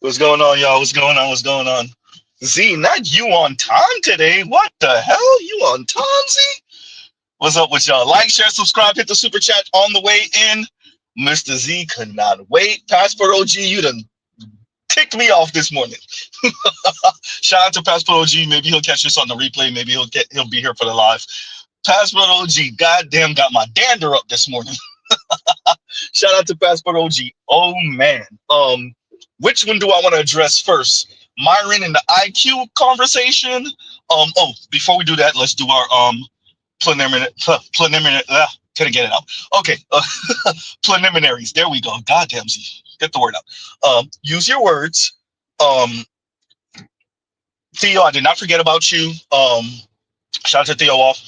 What's going on, y'all? What's going on? What's going on? Z, not you on time today. What the hell? You on time, Z? What's up with y'all? Like, share, subscribe, hit the super chat on the way in. Mr. Z could not wait. Passport OG, you done ticked me off this morning. Shout out to Passport OG. Maybe he'll catch this on the replay. Maybe he'll be here for the live. Passport OG, goddamn, got my dander up this morning. Shout out to Passport OG. Oh man. Which one do I want to address first? Myron and the IQ conversation. Oh, before we do that, let's do our preliminary. Couldn't get it out. Okay, preliminaries. There we go. Goddamn, Z, get the word out. Use your words. Theo, I did not forget about you. Shout out to Theo off.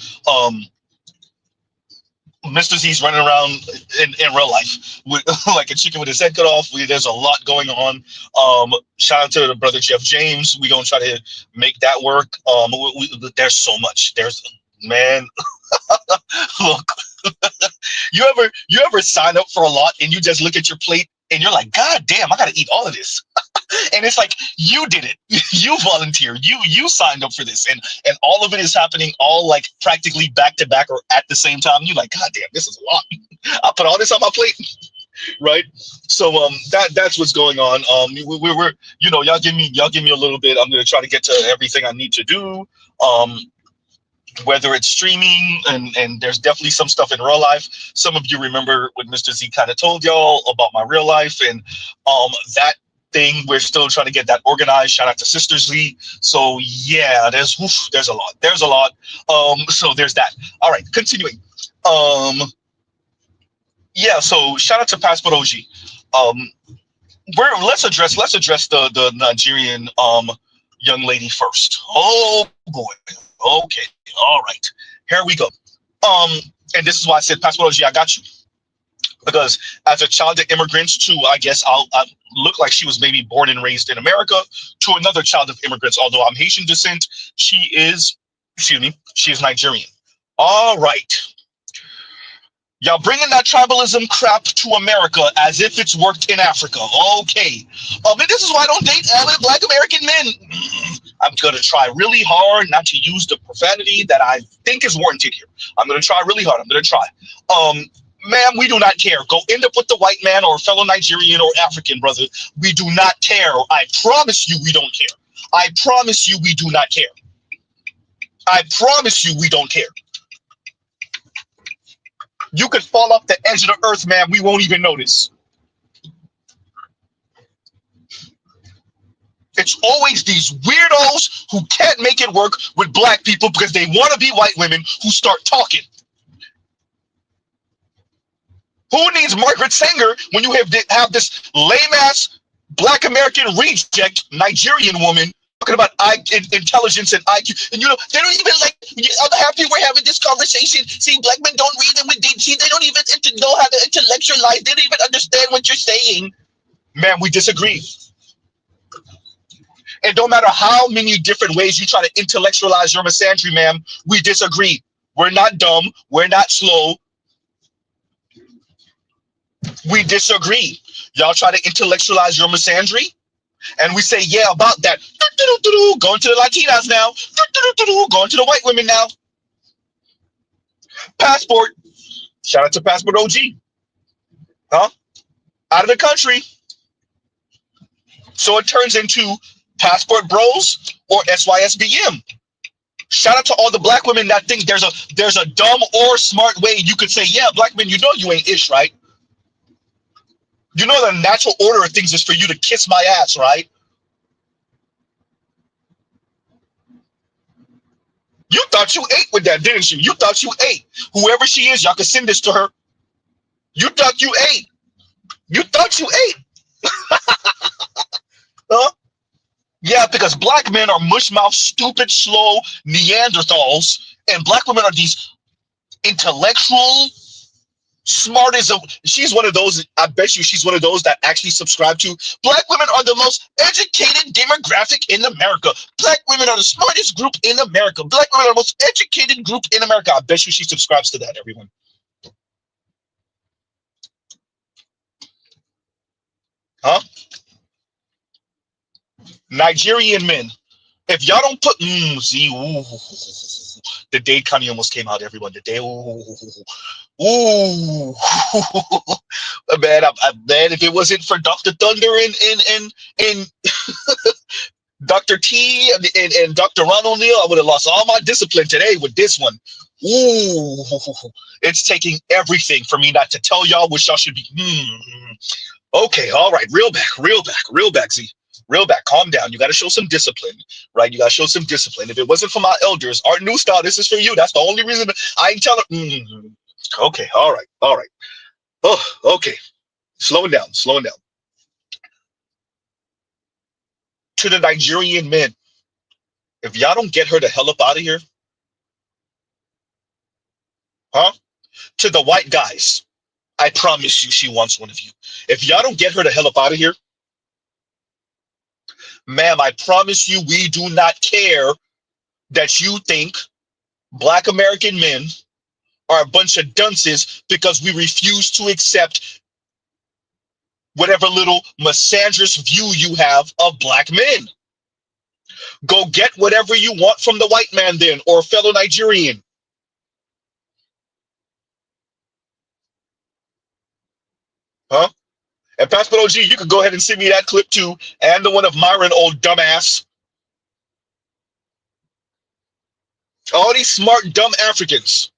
Mr. Z's running around in real life with, like a chicken with his head cut off. There's a lot going on. Shout out to the brother Jeff James. We're gonna try to make that work. There's so much. There's, man. Look, you ever sign up for a lot and you just look at your plate and you're like, God damn, I gotta eat all of this. And it's like, you did it. You volunteered. You signed up for this, and all of it is happening all like practically back to back or at the same time. You're like, God damn, this is a lot. I put all this on my plate, right? So that's what's going on. We're y'all give me a little bit. I'm gonna try to get to everything I need to do. Whether it's streaming and there's definitely some stuff in real life. Some of you remember what Mr. Z kind of told y'all about my real life, and that thing, we're still trying to get that organized. Shout out to Sister Z. So yeah, there's a lot. So there's that. All right, continuing. Yeah, so shout out to Passport OG. Let's address the Nigerian young lady first. Oh boy. Okay. All right. Here we go. And this is why I said, Passport OG, I got you. Because as a child of immigrants too, I guess I look like she was maybe born and raised in America, to another child of immigrants. Although I'm Haitian descent, she is Nigerian. All right. Y'all bringing that tribalism crap to America as if it's worked in Africa. Okay. And this is why I don't date Black American men. I'm going to try really hard not to use the profanity that I think is warranted here. I'm going to try really hard. I'm going to try. Ma'am, we do not care. Go end up with the white man or fellow Nigerian or African, brother. We do not care. I promise you we don't care. I promise you we do not care. I promise you we don't care. You could fall off the edge of the earth, man. We won't even notice. It's always these weirdos who can't make it work with black people because they want to be white women who start talking. Who needs Margaret Sanger when you have this lame-ass Black American reject Nigerian woman talking about intelligence and IQ? And they don't even other half people were having this conversation. See, black men don't read them with see, they don't even know how to intellectualize. They don't even understand what you're saying. Man, we disagree. And no matter how many different ways you try to intellectualize your misandry, ma'am, we disagree. We're not dumb. We're not slow. We disagree. Y'all try to intellectualize your misandry, and we say, yeah, about that. Going to the Latinas now. Going to the white women now. Passport. Shout out to Passport OG. Huh? Out of the country. So it turns into Passport Bros or SYSBM. Shout out to all the black women that think there's a dumb or smart way you could say, yeah, black men, you know you ain't ish, right? You know the natural order of things is for you to kiss my ass, right? You thought you ate with that, didn't you? You thought you ate. Whoever she is, y'all can send this to her. You thought you ate. You thought you ate. Huh? Yeah, because black men are mushmouth, stupid, slow Neanderthals, and black women are these intellectual, smart as she's one of those. I bet you she's one of those that actually subscribe to black women are the most educated demographic in America. Black women are the smartest group in America. Black women are the most educated group in America. I bet you she subscribes to that, everyone. Huh? Nigerian men, if y'all don't put see, ooh, the day Kanye almost came out, everyone. The day, ooh, man, man, if it wasn't for Dr. Thunder and Dr. T and Dr. Ron O'Neill, I would have lost all my discipline today with this one. Ooh, it's taking everything for me not to tell y'all what y'all should be. Okay, all right, real back, Z. Real back, calm down. You got to show some discipline, right? You got to show some discipline. If it wasn't for my elders, our new style, this is for you. That's the only reason I ain't telling. Okay, all right, all right. Oh, okay. Slowing down, slowing down. To the Nigerian men, if y'all don't get her the hell up out of here, huh? To the white guys, I promise you she wants one of you. If y'all don't get her the hell up out of here, ma'am, I promise you we do not care that you think Black American men are a bunch of dunces because we refuse to accept whatever little misandrous view you have of Black men. Go get whatever you want from the white man then, or fellow Nigerian. Huh? And Pastor OG, you could go ahead and send me that clip too, and the one of Myron, old dumbass. All these smart, dumb Africans.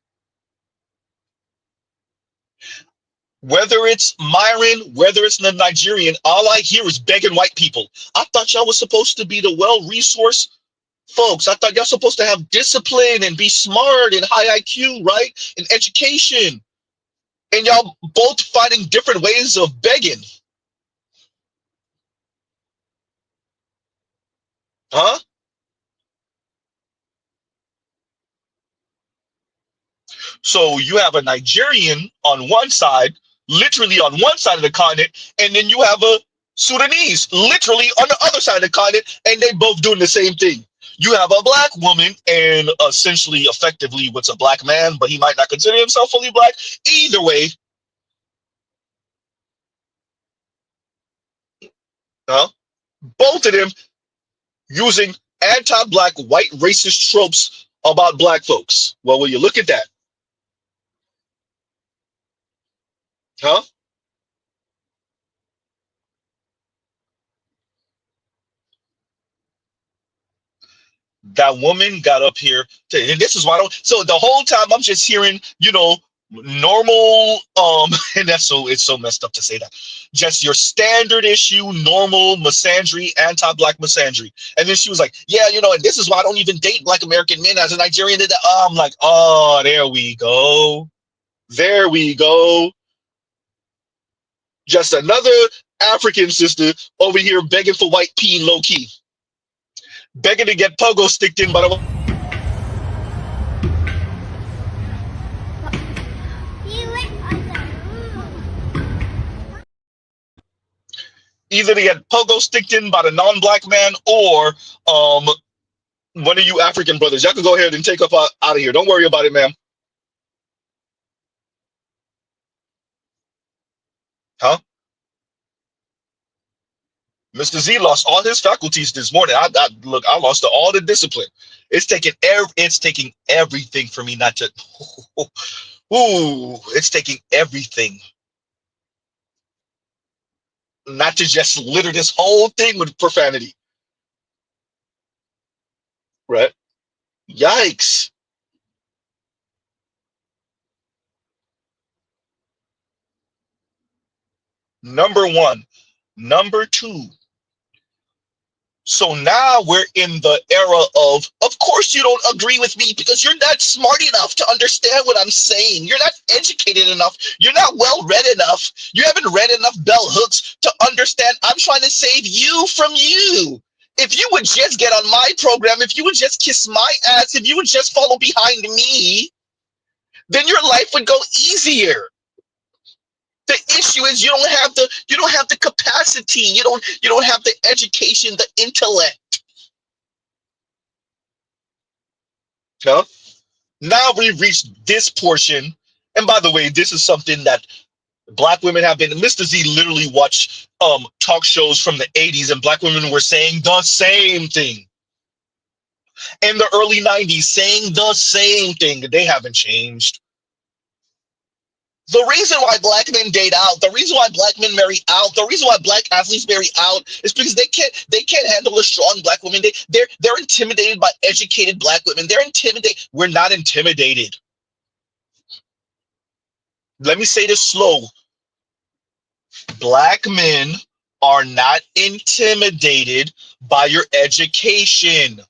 Whether it's Myron, whether it's the Nigerian, all I hear is begging white people. I thought y'all was supposed to be the well-resourced folks. I thought y'all supposed to have discipline and be smart and high IQ, right? And education. And y'all both finding different ways of begging. Huh? So you have a Nigerian on one side, literally on one side of the continent, and then you have a Sudanese, literally on the other side of the continent, and they both doing the same thing. You have a black woman and essentially, effectively, what's a black man, but he might not consider himself fully black. Either way, huh? Both of them using anti-black white racist tropes about black folks. Well, when you look at that, huh? That woman got up here to, and this is why I don't. So the whole time I'm just hearing, normal, and that's so it's so messed up to say that. Just your standard issue, normal misandry, anti-black misandry. And then she was like, yeah, and this is why I don't even date Black American men as a Nigerian. I'm like, oh, there we go. There we go. Just another African sister over here begging for white peen low key, begging to get pogo sticked in by the. Either to get pogo sticked in by the non-black man or one of you African brothers. Y'all can go ahead and take up out of here. Don't worry about it, ma'am. Huh? Mr. Z lost all his faculties this morning. Look, I lost all the discipline. It's taking everything for me not to. Ooh, it's taking everything not to just litter this whole thing with profanity. Right? Yikes. Number one. Number two. So now we're in the era of course you don't agree with me because you're not smart enough to understand what I'm saying. You're not educated enough. You're not well read enough. You haven't read enough bell hooks to understand I'm trying to save you from you. If you would just get on my program, if you would just kiss my ass, if you would just follow behind me, then your life would go easier. The issue is you don't have the capacity, you don't have the education, the intellect. Huh? Now we've reached this portion, and by the way, this is something that Black women have been, Mr. Z literally watched talk shows from the 80s, and black women were saying the same thing. In the early 90s, saying the same thing. They haven't changed. The reason why black men date out, the reason why black men marry out, the reason why black athletes marry out is because they can't handle a strong black woman. They're intimidated by educated black women. They're intimidated. We're not intimidated. Let me say this slow. Black men are not intimidated by your education.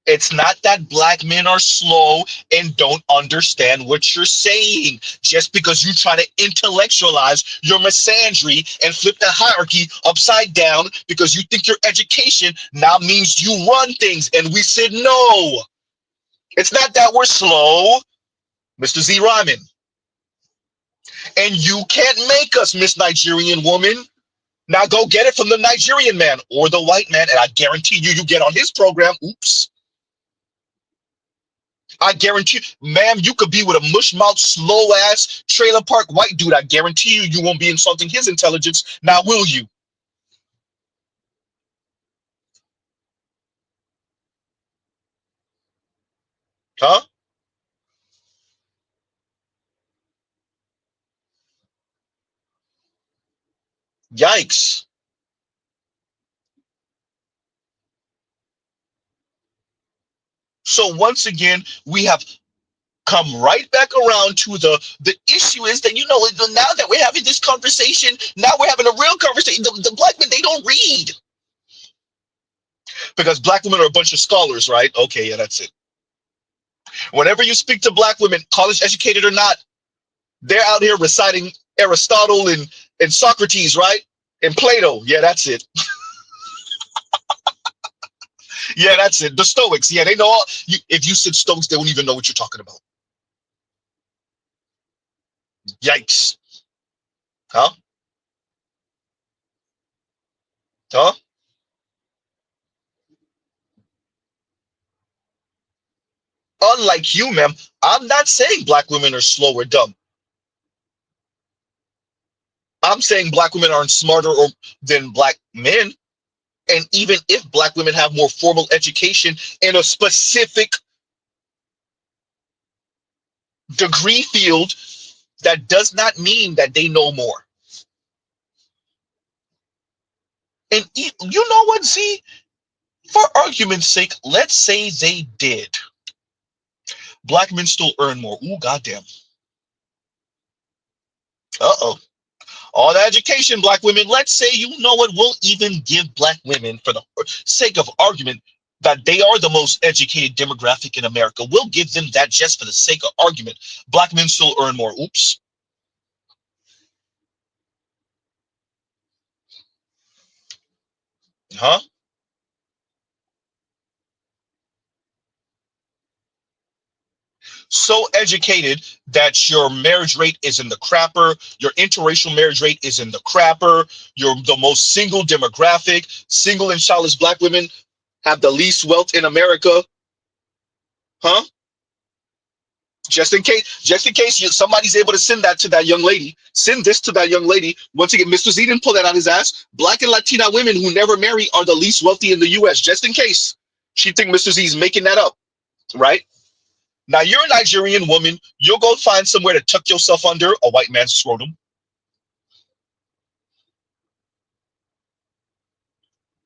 It's not that black men are slow and don't understand what you're saying. Just because you try to intellectualize your misandry and flip the hierarchy upside down because you think your education now means you run things. And we said, no, it's not that we're slow, Mr. Z Ryman. And you can't make us, Miss Nigerian woman. Now go get it from the Nigerian man or the white man, and I guarantee you get on his program. Oops. I guarantee you, ma'am, you could be with a mushmouth, slow-ass, trailer park white dude. I guarantee you won't be insulting his intelligence. Now, will you? Huh? Yikes. So once again, we have come right back around to the issue is that, now that we're having this conversation, now we're having a real conversation. The black men, they don't read. Because black women are a bunch of scholars, right? Okay, yeah, that's it. Whenever you speak to black women, college educated or not, they're out here reciting Aristotle and Socrates, right? And Plato. Yeah, that's it. Yeah, that's it. The Stoics. Yeah, they know all. If you said Stoics, they won't even know what you're talking about. Yikes. Huh? Huh? Unlike you, ma'am, I'm not saying black women are slow or dumb. I'm saying black women aren't smarter than black men. And even if black women have more formal education in a specific degree field, that does not mean that they know more. And you know what, Z? For argument's sake, let's say they did. Black men still earn more. Ooh, goddamn. Uh-oh. All the education, black women, let's say, we'll even give black women, for the sake of argument, that they are the most educated demographic in America. We'll give them that just for the sake of argument. Black men still earn more. Oops. Huh? So educated that your marriage rate is in the crapper, your interracial marriage rate is in the crapper, you're the most single demographic, single and childless black women have the least wealth in America. Huh? Just in case somebody's able to send that to that young lady, send this to that young lady. Once again, Mr. Z didn't pull that out his ass. Black and Latina women who never marry are the least wealthy in the US, just in case she think Mr. Z's making that up, right? Now you're a Nigerian woman, you'll go find somewhere to tuck yourself under a white man's scrotum.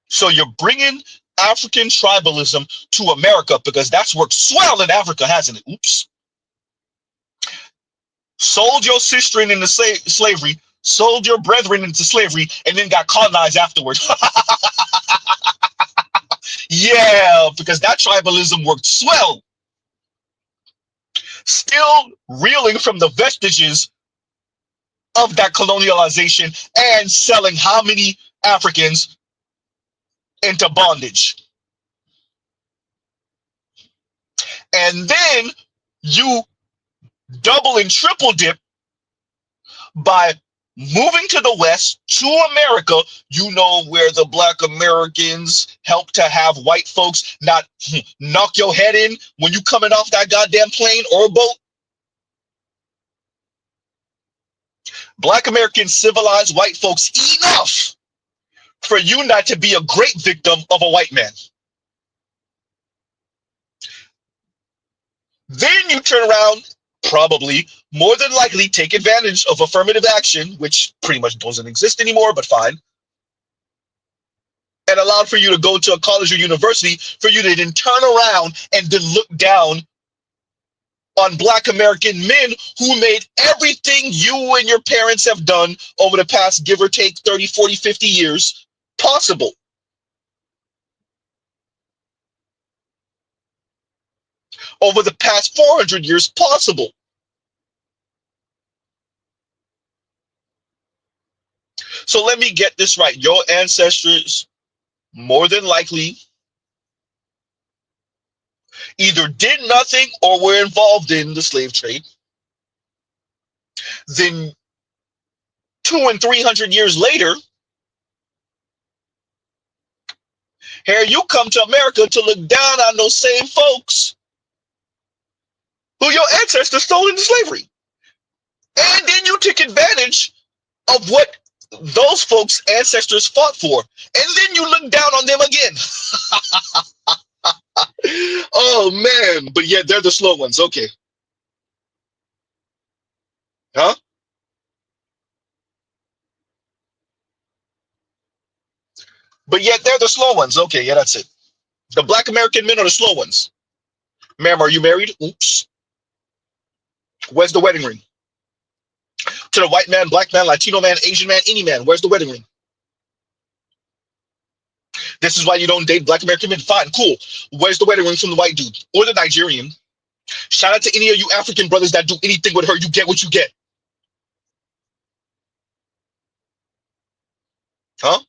So you're bringing African tribalism to America because that's worked swell in Africa, hasn't it? Oops. Sold your sister into slavery, sold your brethren into slavery, and then got colonized afterwards. Yeah, because that tribalism worked swell. Still reeling from the vestiges of that colonialization and selling how many Africans into bondage. And then you double and triple dip by Moving to the West, to America, you know where the Black Americans help to have white folks not knock your head in when you coming off that goddamn plane or a boat. Black Americans civilize white folks enough for you not to be a great victim of a white man. Then you turn around, probably, more than likely, take advantage of affirmative action, which pretty much doesn't exist anymore, but fine, and allowed for you to go to a college or university, for you to then turn around and then look down on Black American men who made everything you and your parents have done over the past, give or take, 30, 40, 50 years possible. Over the past 400 years possible. So let me get this right. Your ancestors more than likely either did nothing or were involved in the slave trade. Then 200 and 300 years later, here you come to America to look down on those same folks who your ancestors stole into slavery. And then you took advantage of what those folks' ancestors fought for. And then you look down on them again. Oh, man. But yet they're the slow ones. Okay. Huh? But yet they're the slow ones. Okay, yeah, that's it. The Black American men are the slow ones. Ma'am, are you married? Oops. Where's the wedding ring? To the white man, black man, Latino man, Asian man, any man, where's the wedding ring? This is why you don't date Black American men. Fine, cool. Where's the wedding ring from the white dude or the Nigerian? Shout out to any of you African brothers that do anything with her. You get what you get. Huh?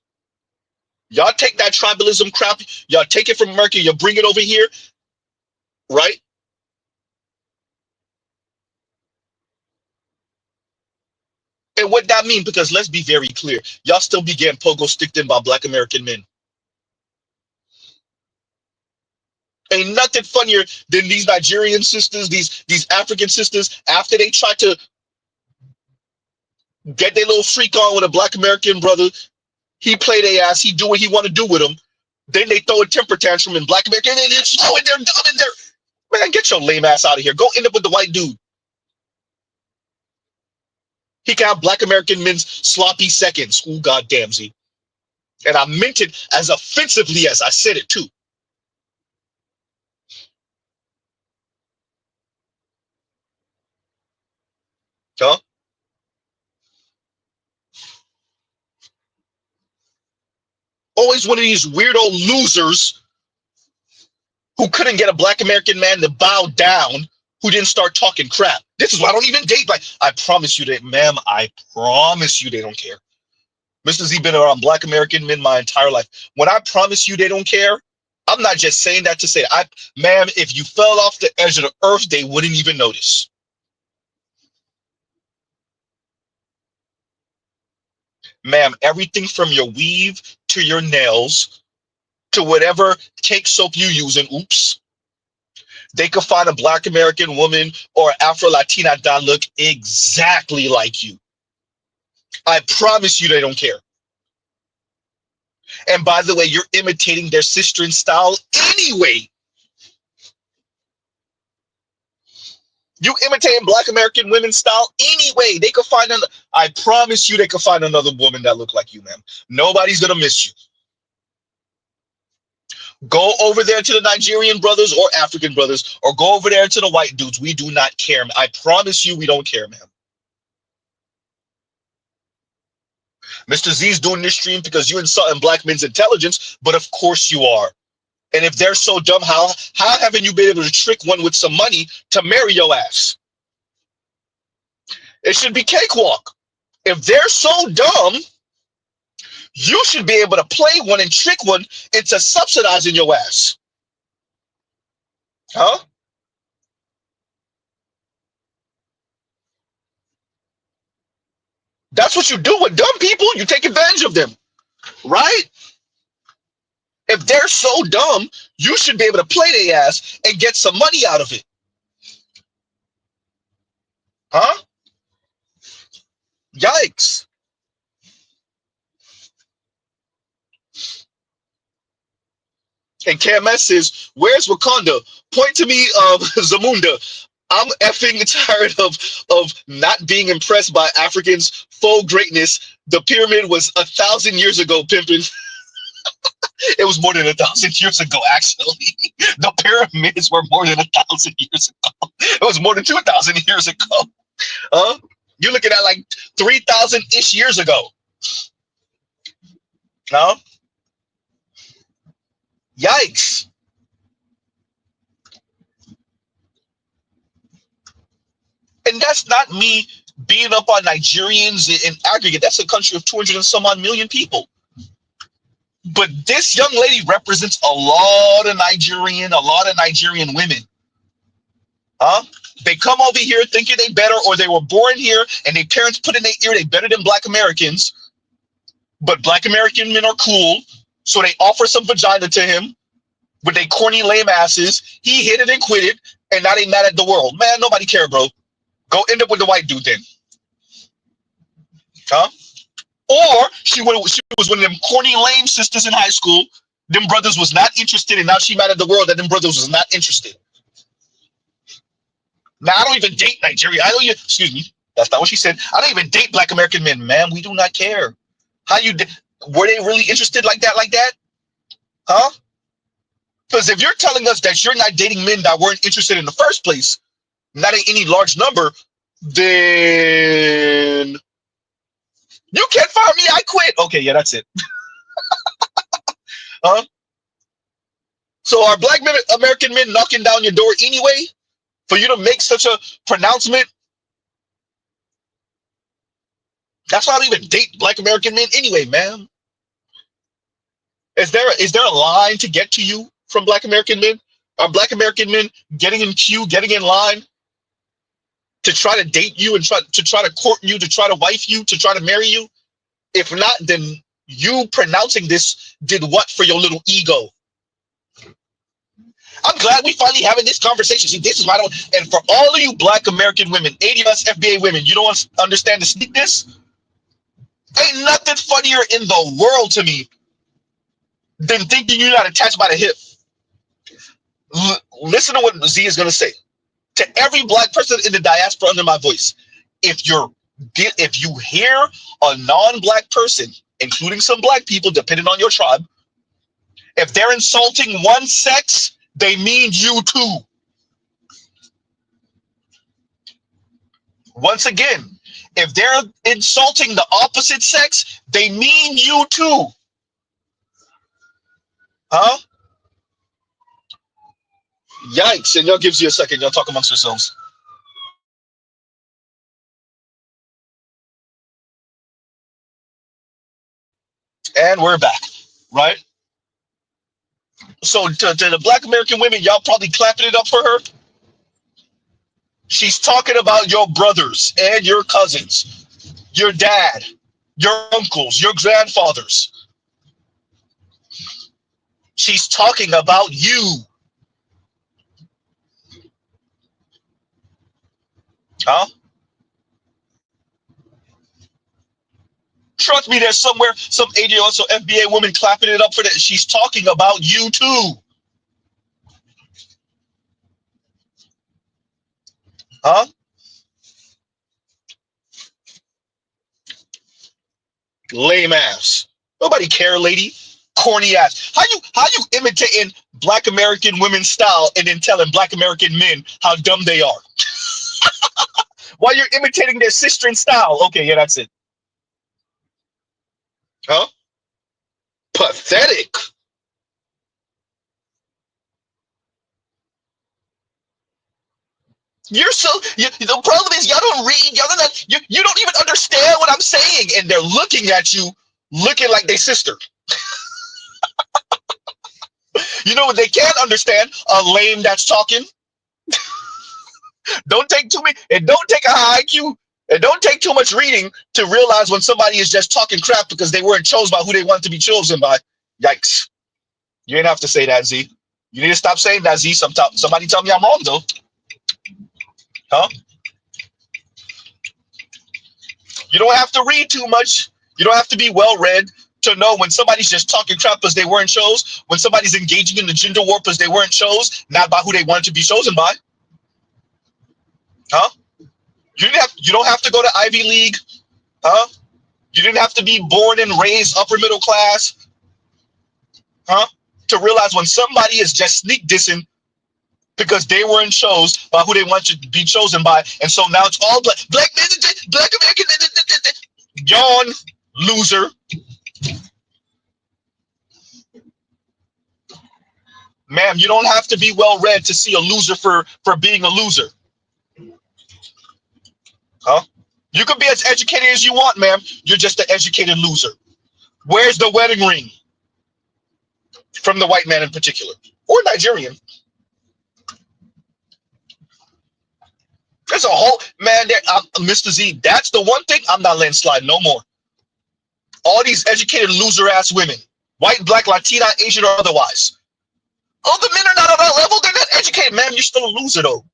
Y'all take that tribalism crap. Y'all take it from America. You bring it over here, right? And what that mean? Because let's be very clear. Y'all still be getting pogo sticked in by Black American men. Ain't nothing funnier than these Nigerian sisters, these African sisters, after they try to get their little freak on with a Black American brother. He play their ass. He do what he want to do with them. Then they throw a temper tantrum in Black American. And it's slow and they're dumb and they're, man, get your lame ass out of here. Go end up with the white dude. He can have Black American men's sloppy seconds. Ooh, goddamn, Z. And I meant it as offensively as I said it too. Huh? Always one of these weirdo losers who couldn't get a Black American man to bow down, who didn't start talking crap. This is why I don't even date. Like, I promise you that, ma'am, I promise you they don't care. Mr. Z been around Black American men my entire life. When I promise you they don't care, I'm not just saying that to say, ma'am, if you fell off the edge of the earth, they wouldn't even notice. Ma'am, everything from your weave to your nails to whatever cake soap you use, and oops, they could find a Black American woman or Afro Latina that look exactly like you. I promise you they don't care. And by the way, you're imitating their sister in style anyway. You imitating Black American women's style anyway. They could find I promise you they could find another woman that look like you, ma'am. Nobody's gonna miss you. Go over there to the Nigerian brothers or African brothers, or go over there to the white dudes. We do not care. I promise you we don't care, ma'am. Mr. Z's doing this stream because you're insulting Black men's intelligence, but of course you are. And if they're so dumb, how haven't you been able to trick one with some money to marry your ass? It should be cakewalk. If they're so dumb, you should be able to play one and trick one into subsidizing your ass. Huh? That's what you do with dumb people. You take advantage of them, right? If they're so dumb, you should be able to play their ass and get some money out of it. Huh? Yikes. And KMS says, where's Wakanda? Point to me, Zamunda. I'm effing tired of not being impressed by Africans' faux greatness. The pyramid was 1,000 years ago, pimpin'. It was more than 1,000 years ago, actually. The pyramids were more than 1,000 years ago. It was more than 2,000 years ago. Huh? You're looking at like 3,000-ish years ago. Huh? Yikes. And that's not me beating up on Nigerians in aggregate. That's a country of 200 and some odd million people. But this young lady represents a lot of Nigerian women. Huh? They come over here thinking they better, or they were born here and their parents put in their ear they better than Black Americans. But Black American men are cool, so they offer some vagina to him with their corny lame asses. He hit it and quit it, and now they mad at the world. Man, nobody care, bro. Go end up with the white dude then. Huh? Or she was one of them corny lame sisters in high school. Them brothers was not interested, and now she mad at the world that them brothers was not interested. Now I don't even date Nigeria. I don't even, excuse me, that's not what she said. I don't even date Black American men, ma'am. We do not care. How you were they really interested like that? Huh? Because if you're telling us that you're not dating men that weren't interested in the first place, not in any large number, then you can't fire me. I quit. Okay, yeah, that's it. Huh? So are Black American men knocking down your door anyway for you to make such a pronouncement? That's why I don't even date Black American men anyway, man. Is there a line to get to you from Black American men? Are Black American men getting in queue, getting in line to try to date you and try to court you, to try to wife you, to try to marry you? If not, then you pronouncing this did what for your little ego? I'm glad we finally having this conversation. See, this is why I don't. And for all of you Black American women, 80 of us FBA women, you don't understand the sneakness. Ain't nothing funnier in the world to me than thinking you're not attached by the hip. Listen to what Z is going to say. To every Black person in the diaspora under my voice, if you hear a non-Black person, including some Black people, depending on your tribe, if they're insulting one sex, they mean you too. Once again, if they're insulting the opposite sex, they mean you too. Huh? Yikes. And y'all gives you a second. Y'all talk amongst yourselves. And we're back, right? So to the Black American women, y'all probably clapping it up for her. She's talking about your brothers and your cousins, your dad, your uncles, your grandfathers. She's talking about you. Huh? Trust me, there's somewhere some 80 or so FBA woman clapping it up for that. She's talking about you too. Huh? Lame ass. Nobody care, lady. Corny ass. How you imitating Black American women's style and then telling Black American men how dumb they are? While you're imitating their sister in style. Okay, yeah, that's it. Huh? Pathetic. The problem is y'all don't read, you don't even understand what I'm saying, and they're looking at you, looking like they sister. You know what they can't understand? A lame that's talking. Don't take too many, and don't take a high IQ. It don't take too much reading to realize when somebody is just talking crap because they weren't chosen by who they wanted to be chosen by. Yikes. You didn't have to say that, Z. You need to stop saying that, Z. Somebody tell me I'm wrong, though. Huh? You don't have to read too much. You don't have to be well-read to know when somebody's just talking crap because they weren't chose, when somebody's engaging in the gender war because they weren't chose, not by who they wanted to be chosen by. Huh? You don't have to go to Ivy League. Huh? You didn't have to be born and raised upper middle class. Huh? To realize when somebody is just sneak dissing because they weren't chose by who they want to be chosen by, and so now it's all black American. Yawn, loser. Ma'am, you don't have to be well read to see a loser for being a loser. Huh? You could be as educated as you want, ma'am. You're just an educated loser. Where's the wedding ring? From the white man in particular, or Nigerian. There's a whole man there, Mr. Z. That's the one thing I'm not letting slide no more. All these educated loser ass women, white, black, Latina, Asian, or otherwise. Oh, the men are not on that level. They're not educated, man. You're still a loser, though.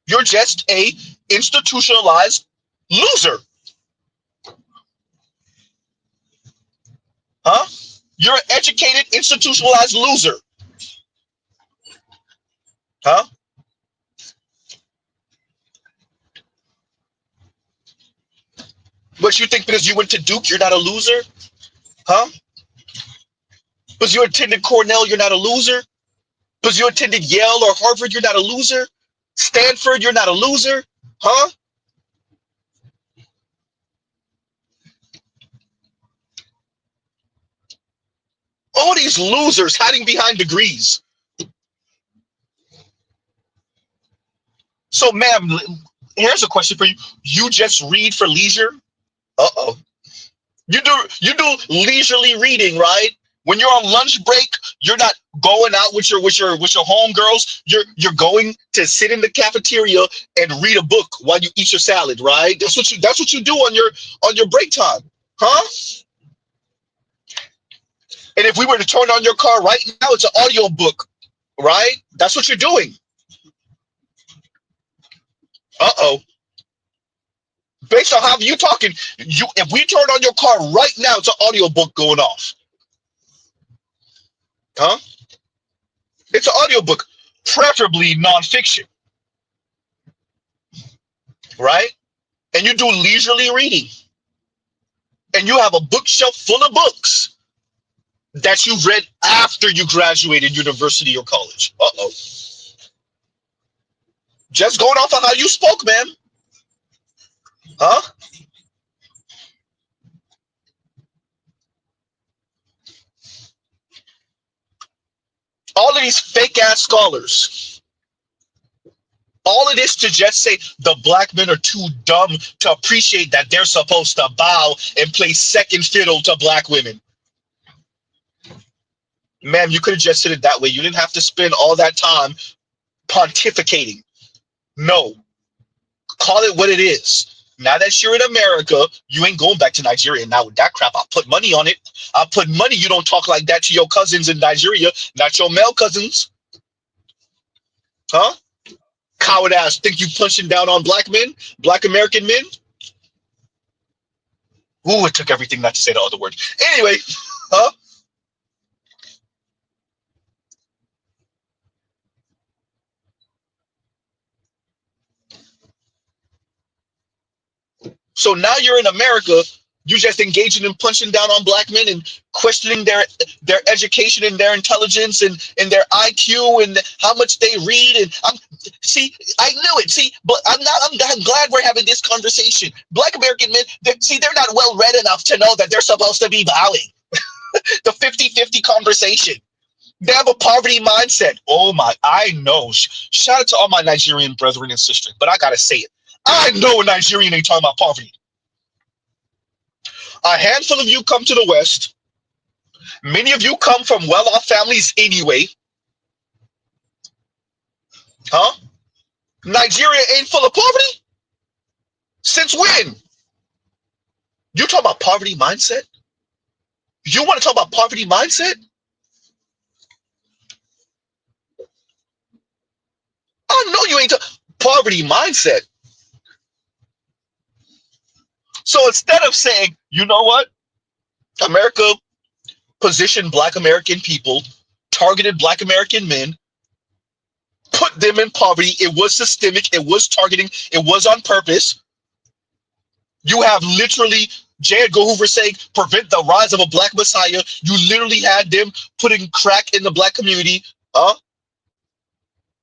You're just a institutionalized loser. Huh? You're an educated, institutionalized loser. Huh? But you think because you went to Duke, you're not a loser? Huh? Because you attended Cornell, you're not a loser? Because you attended Yale or Harvard, you're not a loser? Stanford, you're not a loser? Huh? All these losers hiding behind degrees. So, ma'am, here's a question for you. You just read for leisure? Uh-oh. You do leisurely reading, right? When you're on lunch break, you're not going out with your homegirls. You're going to sit in the cafeteria and read a book while you eat your salad, right? That's what you do on your break time, huh? And if we were to turn on your car right now, it's an audio book, right? That's what you're doing. Uh-oh. Based on how you talking, if we turn on your car right now, it's an audio book going off. Huh? It's an audiobook, preferably nonfiction, right? And you do leisurely reading. And you have a bookshelf full of books that you read after you graduated university or college. Uh-oh. Just going off of how you spoke, man. Huh? All of these fake-ass scholars, all of this to just say the black men are too dumb to appreciate that they're supposed to bow and play second fiddle to black women. Ma'am, you could have just said it that way. You didn't have to spend all that time pontificating. No. Call it what it is. Now that you're in America, you ain't going back to Nigeria. Now with that crap, I'll put money on it. I'll put money you don't talk like that to your cousins in Nigeria, not your male cousins. Huh? Coward ass, think you punching down on black men? Black American men? Ooh, it took everything not to say the other word. Anyway, huh? So now you're in America, you just engaging in punching down on black men and questioning their education and their intelligence and their IQ and how much they read. And see, I knew it. See, but I'm glad we're having this conversation. Black American men, they're not well read enough to know that they're supposed to be bowing. The 50-50 conversation. They have a poverty mindset. Oh my, I know. Shout out to all my Nigerian brethren and sisters, but I gotta say it. I know a Nigerian ain't talking about poverty. A handful of you come to the West. Many of you come from well-off families anyway. Huh? Nigeria ain't full of poverty? Since when? You talk about poverty mindset? You want to talk about poverty mindset? I know you ain't poverty mindset. So instead of saying, you know what, America positioned Black American people, targeted Black American men, put them in poverty. It was systemic. It was targeting. It was on purpose. You have literally J. Edgar Hoover saying, prevent the rise of a Black Messiah. You literally had them putting crack in the Black community.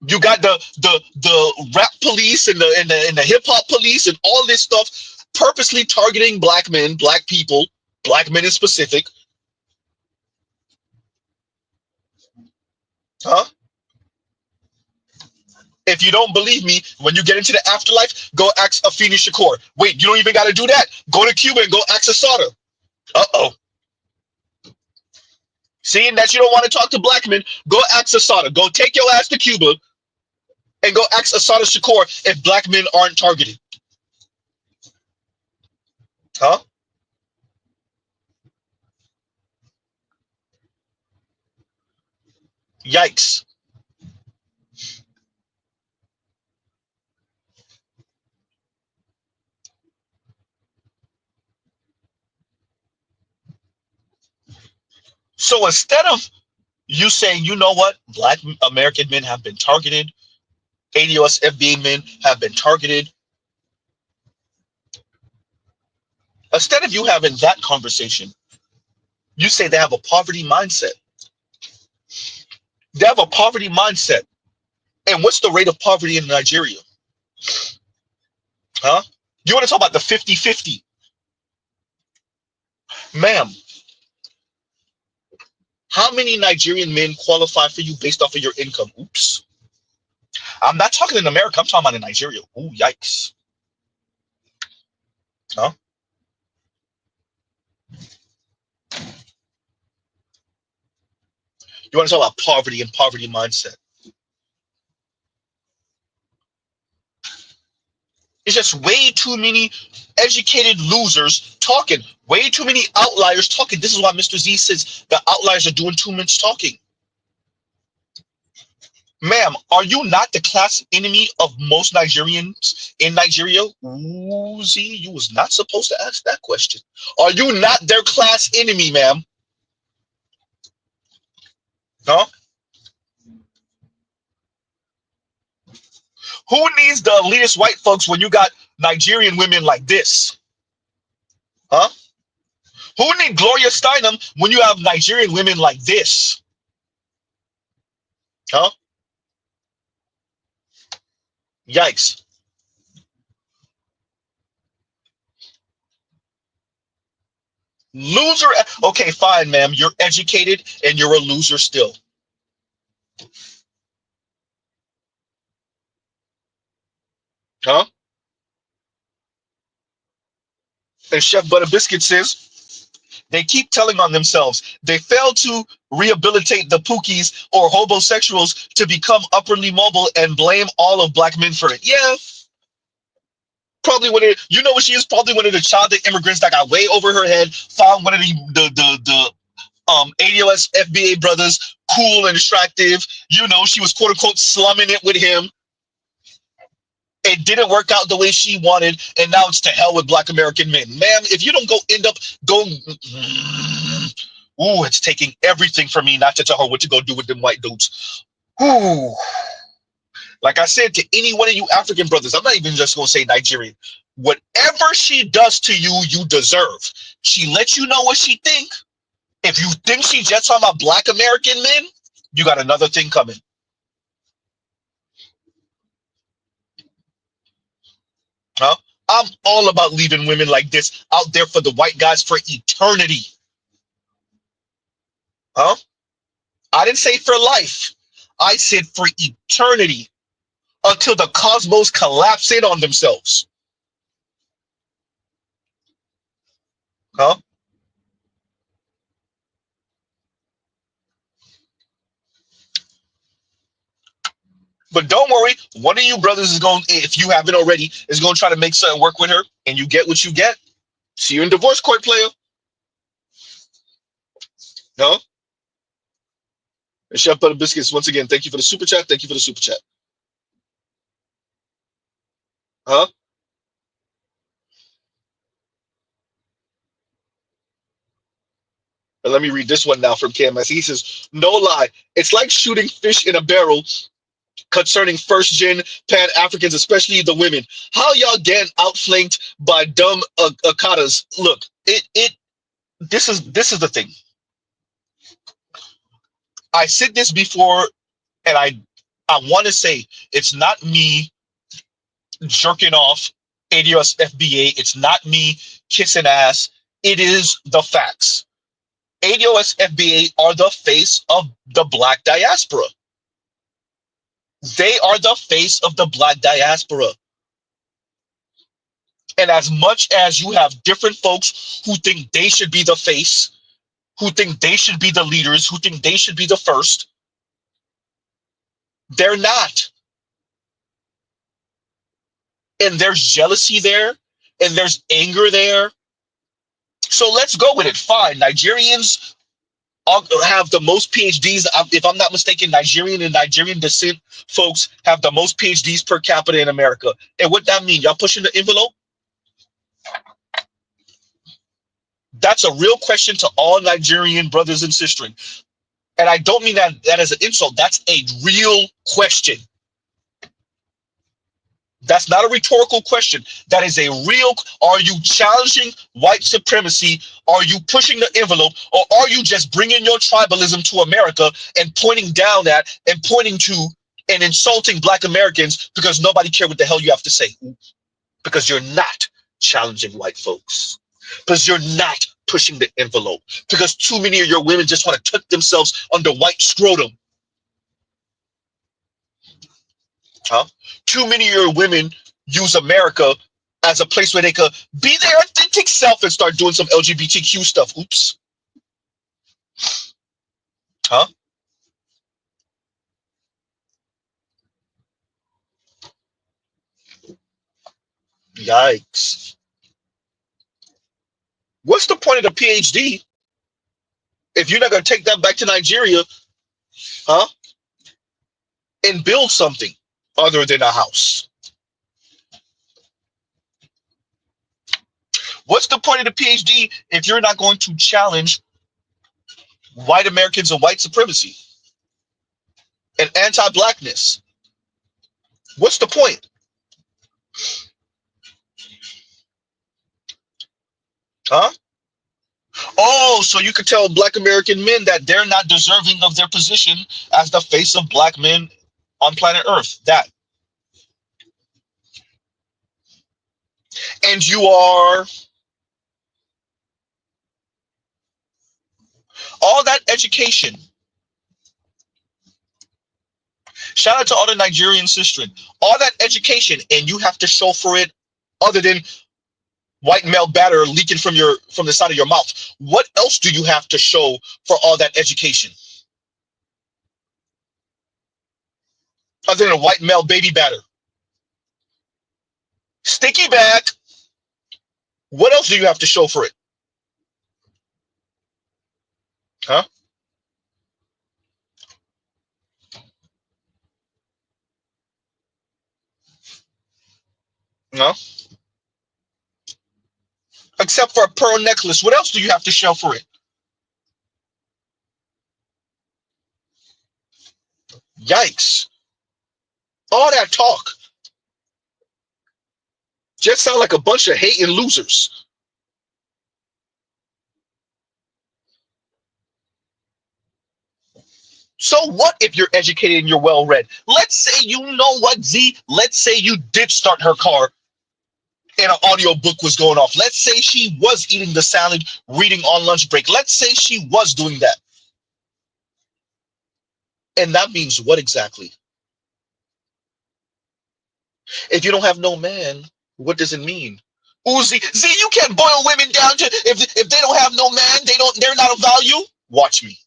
You got the rap police and the hip hop police and all this stuff purposely targeting Black men, Black people, Black men in specific. Huh? If you don't believe me, when you get into the afterlife, go ask Afeni Shakur. Wait, you don't even got to do that. Go to Cuba and go ask Asada. Uh-oh. Seeing that you don't want to talk to Black men, go ask Asada. Go take your ass to Cuba and go ask Asada Shakur if Black men aren't targeted. Huh? Yikes. So instead of you saying, you know what, Black American men have been targeted, ADOS FBA men have been targeted, instead of you having that conversation, you say they have a poverty mindset. They have a poverty mindset. And what's the rate of poverty in Nigeria? Huh? You want to talk about the 50-50? Ma'am, how many Nigerian men qualify for you based off of your income? Oops. I'm not talking in America. I'm talking about in Nigeria. Ooh, yikes. Huh? You want to talk about poverty and poverty mindset? It's just way too many educated losers talking. Way too many outliers talking. This is why Mr. Z says the outliers are doing too much talking. Ma'am, are you not the class enemy of most Nigerians in Nigeria? Ooh, Z, you was not supposed to ask that question. Are you not their class enemy, ma'am? Huh? Who needs the elitist white folks when you got Nigerian women like this? Huh? Who need Gloria Steinem when you have Nigerian women like this? Huh? Yikes. Loser. Okay, fine, ma'am. You're educated and you're a loser still. Huh? And Chef Butter Biscuit says they keep telling on themselves. They fail to rehabilitate the pookies or homosexuals to become upperly mobile and blame all of Black men for it. Yeah, probably one of you know what she is. Probably one of the child immigrants that got way over her head. Found one of the ADOS FBA brothers cool and attractive. You know, she was quote unquote slumming it with him. It didn't work out the way she wanted, and now it's to hell with Black American men. Ma'am, if you don't go end up going, ooh, it's taking everything from me not to tell her what to go do with them white dudes. Ooh. Like I said to any one of you African brothers, I'm not even just gonna say Nigerian. Whatever she does to you, you deserve. She lets you know what she think. If you think she's just talking about Black American men, you got another thing coming. Huh? I'm all about leaving women like this out there for the white guys for eternity. Huh? I didn't say for life. I said for eternity until the cosmos collapse in on themselves. Huh? But don't worry, one of you brothers is going, if you haven't already, is going to try to make something work with her, and you get what you get. See you in divorce court, player. No? And Chef Butter Biscuits, once again, thank you for the super chat. Thank you for the super chat. Huh? And let me read this one now from KMS. He says, no lie, it's like shooting fish in a barrel concerning first gen Pan Africans, especially the women. How y'all getting outflanked by dumb Akatas? Look, this is the thing. I said this before, and I want to say it's not me jerking off ADOS FBA. It's not me kissing ass. It is the facts. ADOS FBA are the face of the Black diaspora. They are the face of the Black diaspora. And as much as you have different folks who think they should be the face, who think they should be the leaders, who think they should be the first, they're not. And there's jealousy there, and there's anger there. So let's go with it. Fine. Nigerians have the most PhDs. If I'm not mistaken, Nigerian and Nigerian descent folks have the most PhDs per capita in America. And what that mean? Y'all pushing the envelope? That's a real question to all Nigerian brothers and sisters. And I don't mean that as an insult. That's a real question. That's not a rhetorical question. That is a real, are you challenging white supremacy? Are you pushing the envelope? Or are you just bringing your tribalism to America and pointing down at and pointing to and insulting Black Americans because nobody cares what the hell you have to say? Because you're not challenging white folks. Because you're not pushing the envelope. Because too many of your women just want to tuck themselves under white scrotum. Huh? Too many of your women use America as a place where they could be their authentic self and start doing some LGBTQ stuff. Oops. Huh? Yikes. What's the point of the PhD if you're not going to take that back to Nigeria, huh? And build something other than a house? What's the point of the PhD if you're not going to challenge white Americans and white supremacy and anti-Blackness? What's the point? Huh? Oh, so you could tell Black American men that they're not deserving of their position as the face of Black men on planet Earth. That. And you are all that education. Shout out to all the Nigerian sisters. All that education, and you have to show for it other than white male batter leaking from the side of your mouth. What else do you have to show for all that education? Other than a white male baby batter. Sticky back. What else do you have to show for it? Huh? No? Except for a pearl necklace. What else do you have to show for it? Yikes. All that talk just sound like a bunch of hating losers. So what if you're educated and you're well-read? Let's say you know what, Z? Let's say you did start her car and an audio book was going off. Let's say she was eating the salad, reading on lunch break. Let's say she was doing that. And that means what exactly? If you don't have no man, what does it mean? Uzi, Z, you can't boil women down to if they don't have no man, they're not of value. Watch me.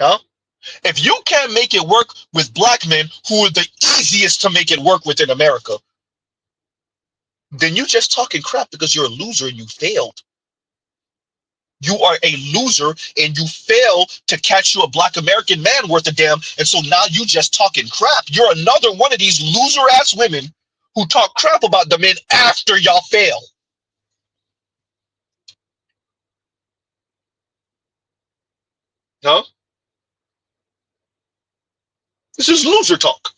Huh? If you can't make it work with black men who are the easiest to make it work with in America, then you just talking crap because you're a loser and you failed. You are a loser and you fail to catch you a black American man worth a damn. And so now you just talking crap. You're another one of these loser ass women who talk crap about the men after y'all fail. Huh? This is loser talk.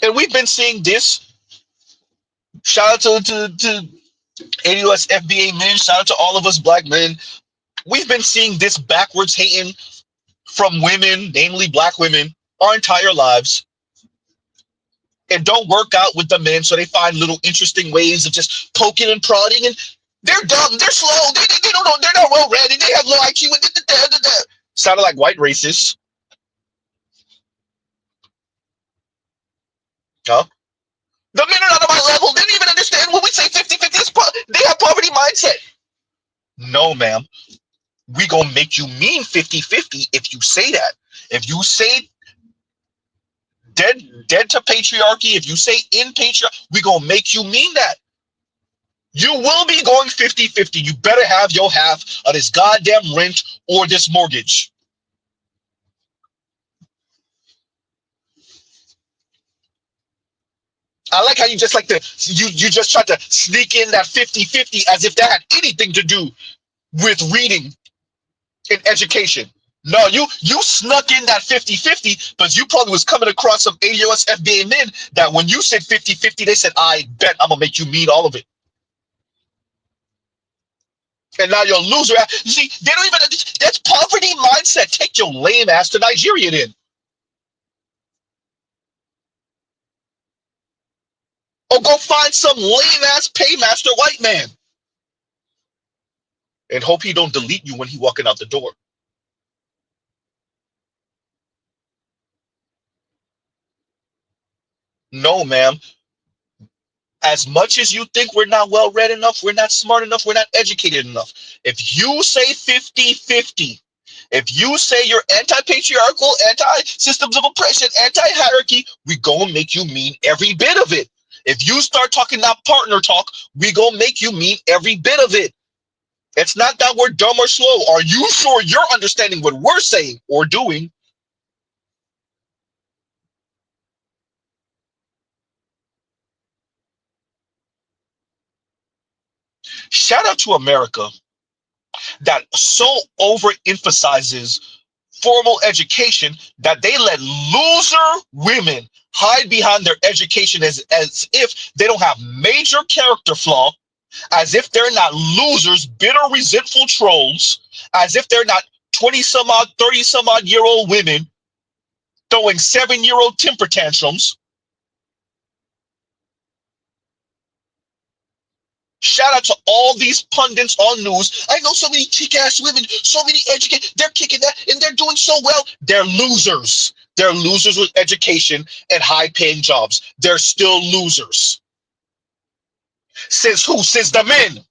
And we've been seeing this. Shout out to AUS FBA men. Shout out to all of us black men. We've been seeing this backwards hating from women, namely black women, our entire lives. And don't work out with the men, so they find little interesting ways of just poking and prodding. And they're dumb, they're slow, they don't know, they're not well read, and they have low IQ. Sounded like white racists. Huh? The men are not on my level. They don't even understand when we say 50-50. They have poverty mindset. No, ma'am. We gonna make you mean 50-50 if you say that. If you say dead to patriarchy, if you say in patriarchy, we gonna make you mean that. You will be going 50-50. You better have your half of this goddamn rent or this mortgage. I like how you just like to you just tried to sneak in that 50-50 as if that had anything to do with reading and education. No, you snuck in that 50-50, but you probably was coming across some AUS FBA men that when you said 50-50, they said, I bet I'm gonna make you meet all of it. And now you're a loser. You see, they don't even, that's poverty mindset. Take your lame ass to Nigeria then. Or go find some lame ass paymaster white man. And hope he don't delete you when he walking out the door. No, ma'am. As much as you think we're not well read enough, we're not smart enough, we're not educated enough. If you say 50-50, if you say you're anti-patriarchal, anti-systems of oppression, anti-hierarchy, we gonna make you mean every bit of it. If you start talking that partner talk, we gonna make you mean every bit of it. It's not that we're dumb or slow. Are you sure you're understanding what we're saying or doing? Shout out to America that so overemphasizes formal education that they let loser women hide behind their education as if they don't have major character flaw, as if they're not losers, bitter, resentful trolls, as if they're not 20 some odd, 30 some odd year old women throwing 7-year-old temper tantrums. Shout out to all these pundits on news. I know so many kick-ass women, so many educated, they're kicking that and they're doing so well. They're losers. They're losers with education and high-paying jobs. They're still losers. Says who? Says the men.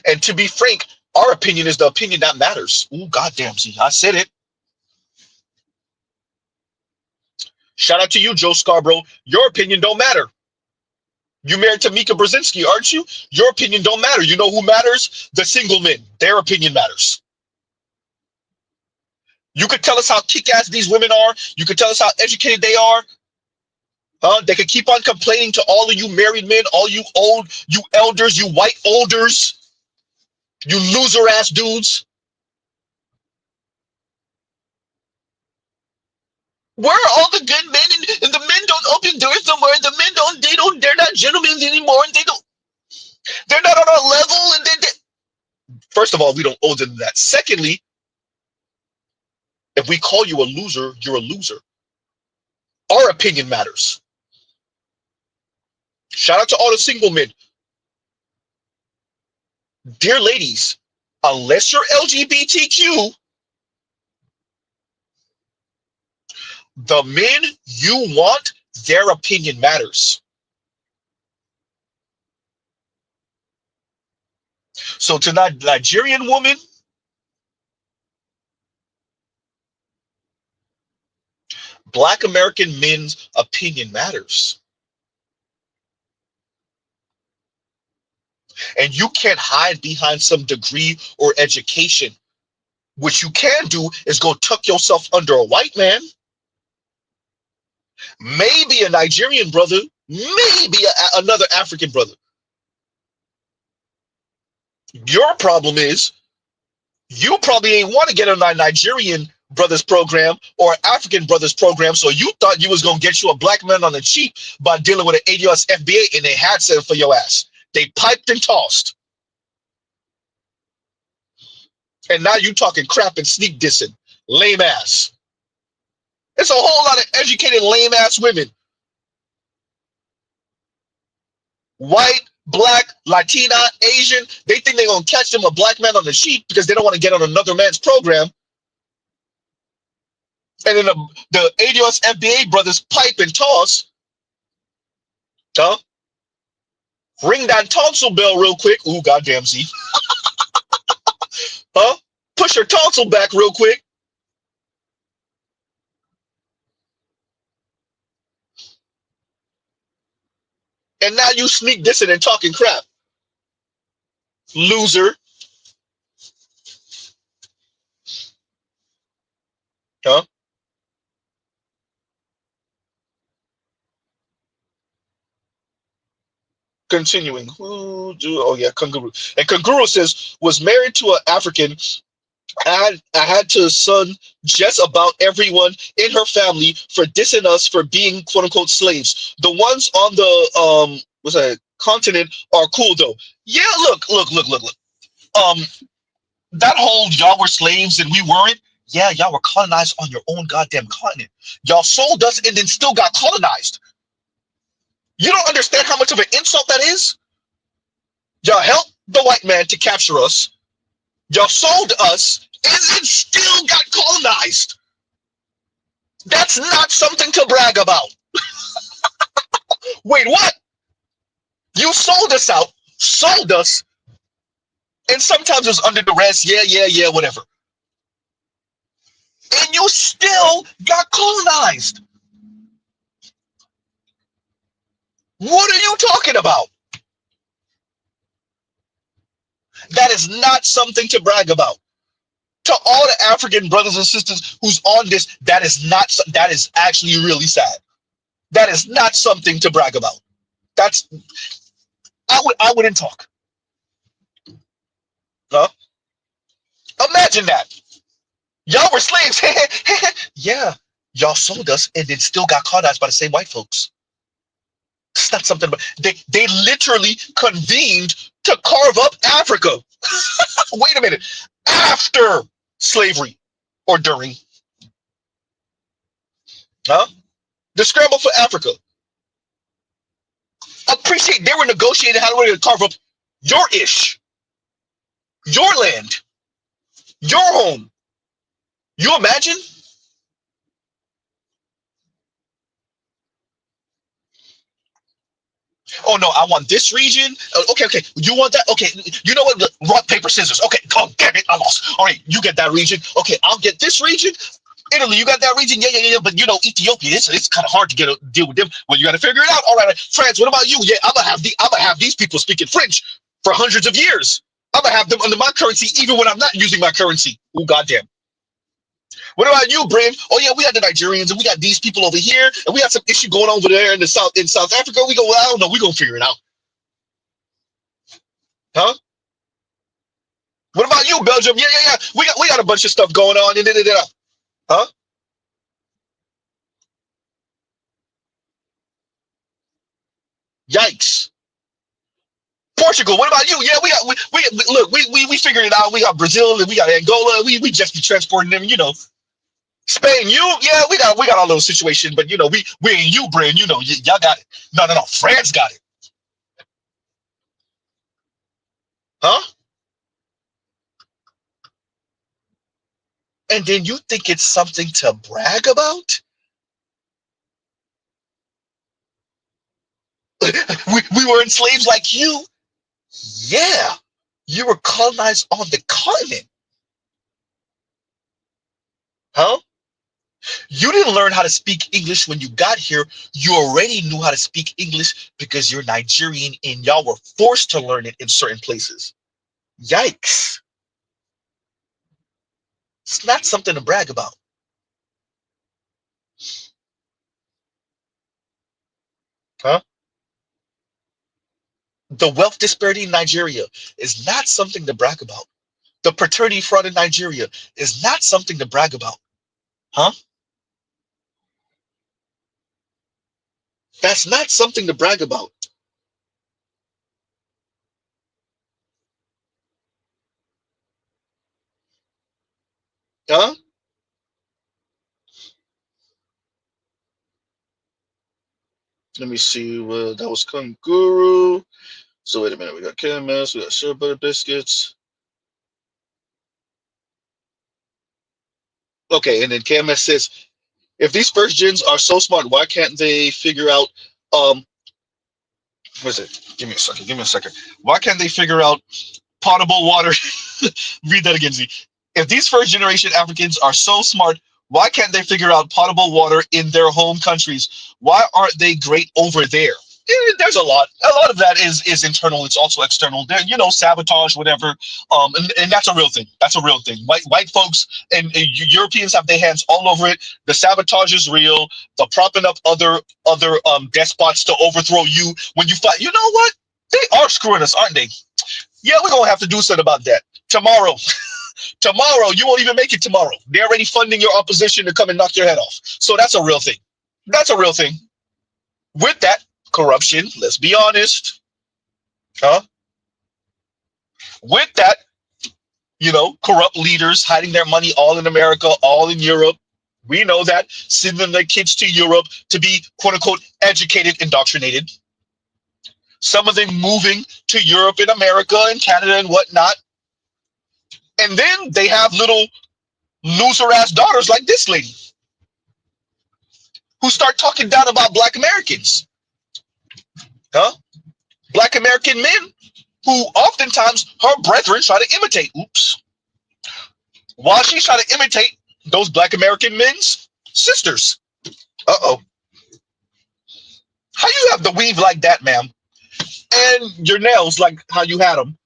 And to be frank, our opinion is the opinion that matters. Ooh, goddamn, see, I said it. Shout out to you, Joe Scarborough. Your opinion don't matter. You married to Mika Brzezinski, aren't you? Your opinion don't matter. You know who matters? The single men. Their opinion matters. You could tell us how kick-ass these women are. You could tell us how educated they are. They could keep on complaining to all of you married men, all you old, you elders, you white olders, you loser-ass dudes. Where are all the good men? And the men don't open doors no more. And the men they're not gentlemen anymore. And they're not on our level. And first of all, we don't owe them that. Secondly, if we call you a loser, you're a loser. Our opinion matters. Shout out to all the single men. Dear ladies, unless you're LGBTQ, the men you want, their opinion matters. So to that Nigerian woman, Black American men's opinion matters. And you can't hide behind some degree or education. What you can do is go tuck yourself under a white man, maybe a Nigerian brother, maybe another African brother. Your problem is you probably ain't want to get on a Nigerian brothers program or African brothers program, so you thought you was gonna get you a black man on the cheap by dealing with an ADOS FBA, and they had set for your ass. They piped and tossed, and now you talking crap and sneak dissing, lame ass. It's a whole lot of educated lame ass women, white, black, Latina, Asian. They think they're gonna catch them a black man on the cheap because they don't want to get on another man's program. And then the ADOS FBA brothers pipe and toss. Huh? Ring that tonsil bell real quick. Ooh, goddamn, Z. Huh? Push your tonsil back real quick. And now you sneak dissing and talking crap. Loser. Huh? Continuing. Oh yeah, Kanguru. And Kanguru says, was married to an African. I had to son just about everyone in her family for dissing us for being quote unquote slaves. The ones on the what's that continent are cool though. Yeah, look. That whole y'all were slaves and we weren't. Yeah, y'all were colonized on your own goddamn continent. Y'all sold us and then still got colonized. You don't understand how much of an insult that is? Y'all helped the white man to capture us. Y'all sold us and then still got colonized. That's not something to brag about. Wait, what? You sold us out, sold us, and sometimes it was under duress. Yeah, whatever. And you still got colonized. What are you talking about? That is not something to brag about. To all the African brothers and sisters who's on this, that is actually really sad. That is not something to brag about. That's I wouldn't talk. Huh? Imagine that. Y'all were slaves. Yeah. Y'all sold us and then still got colonized by the same white folks. It's not something, but they literally convened to carve up Africa. Wait a minute. After slavery or during. Huh? The scramble for Africa. Appreciate they were negotiating how to carve up your ish, your land, your home. You imagine? Oh no, I want this region. Okay. You want that? Okay. You know what? Rock, paper, scissors. Okay. Oh, damn it. I lost. All right. You get that region. Okay. I'll get this region. Italy, you got that region? Yeah. But you know, Ethiopia, it's kind of hard to deal with them. Well, you got to figure it out. All right. France, what about you? Yeah, I'm gonna have these people speaking French for hundreds of years. I'm gonna have them under my currency, even when I'm not using my currency. Oh, goddamn. What about you, Brim? Oh yeah, we got the Nigerians and we got these people over here, and we got some issue going on over there in South Africa. We go, well, I don't know, we gonna figure it out. Huh? What about you, Belgium? Yeah. We got a bunch of stuff going on. Huh? Yikes. Portugal, what about you? Yeah, we figured it out. We got Brazil and we got Angola. We just be transporting them, you know. Spain, yeah, we got our little situation, but you know, we ain't you, Brian, you know, y'all got it. No, France got it. Huh? And then you think it's something to brag about? We were enslaved like you. Yeah. You were colonized on the continent. Huh? You didn't learn how to speak English when you got here. You already knew how to speak English because you're Nigerian and y'all were forced to learn it in certain places. Yikes. It's not something to brag about. Huh? The wealth disparity in Nigeria is not something to brag about. The paternity fraud in Nigeria is not something to brag about. Huh? That's not something to brag about. Huh? Let me see. That was Kunguru. So wait a minute. We got KMS. We got Shea Butter Biscuits. Okay, and then KMS says, if these first gens are so smart, why can't they figure out what is it? Give me a second. Give me a second. Why can't they figure out potable water? Read that again, Z. If these first generation Africans are so smart, why can't they figure out potable water in their home countries? Why aren't they great over there? There's a lot. A lot of that is internal. It's also external. There, sabotage, whatever. And that's a real thing. That's a real thing. White folks and Europeans have their hands all over it. The sabotage is real. The propping up other despots to overthrow you when you fight. You know what? They are screwing us, aren't they? Yeah, we're gonna have to do something about that tomorrow. Tomorrow, you won't even make it tomorrow. They're already funding your opposition to come and knock your head off. So that's a real thing. That's a real thing. With that, corruption, let's be honest. Huh? With that, corrupt leaders hiding their money all in America, all in Europe. We know that. Sending their kids to Europe to be, quote unquote, educated, indoctrinated. Some of them moving to Europe and America and Canada and whatnot. And then they have little loser ass daughters like this lady who start talking down about Black Americans. Huh? Black American men who oftentimes her brethren try to imitate. Oops. While she's trying to imitate those Black American men's sisters. Uh-oh. How you have the weave like that, ma'am? And your nails like how you had them,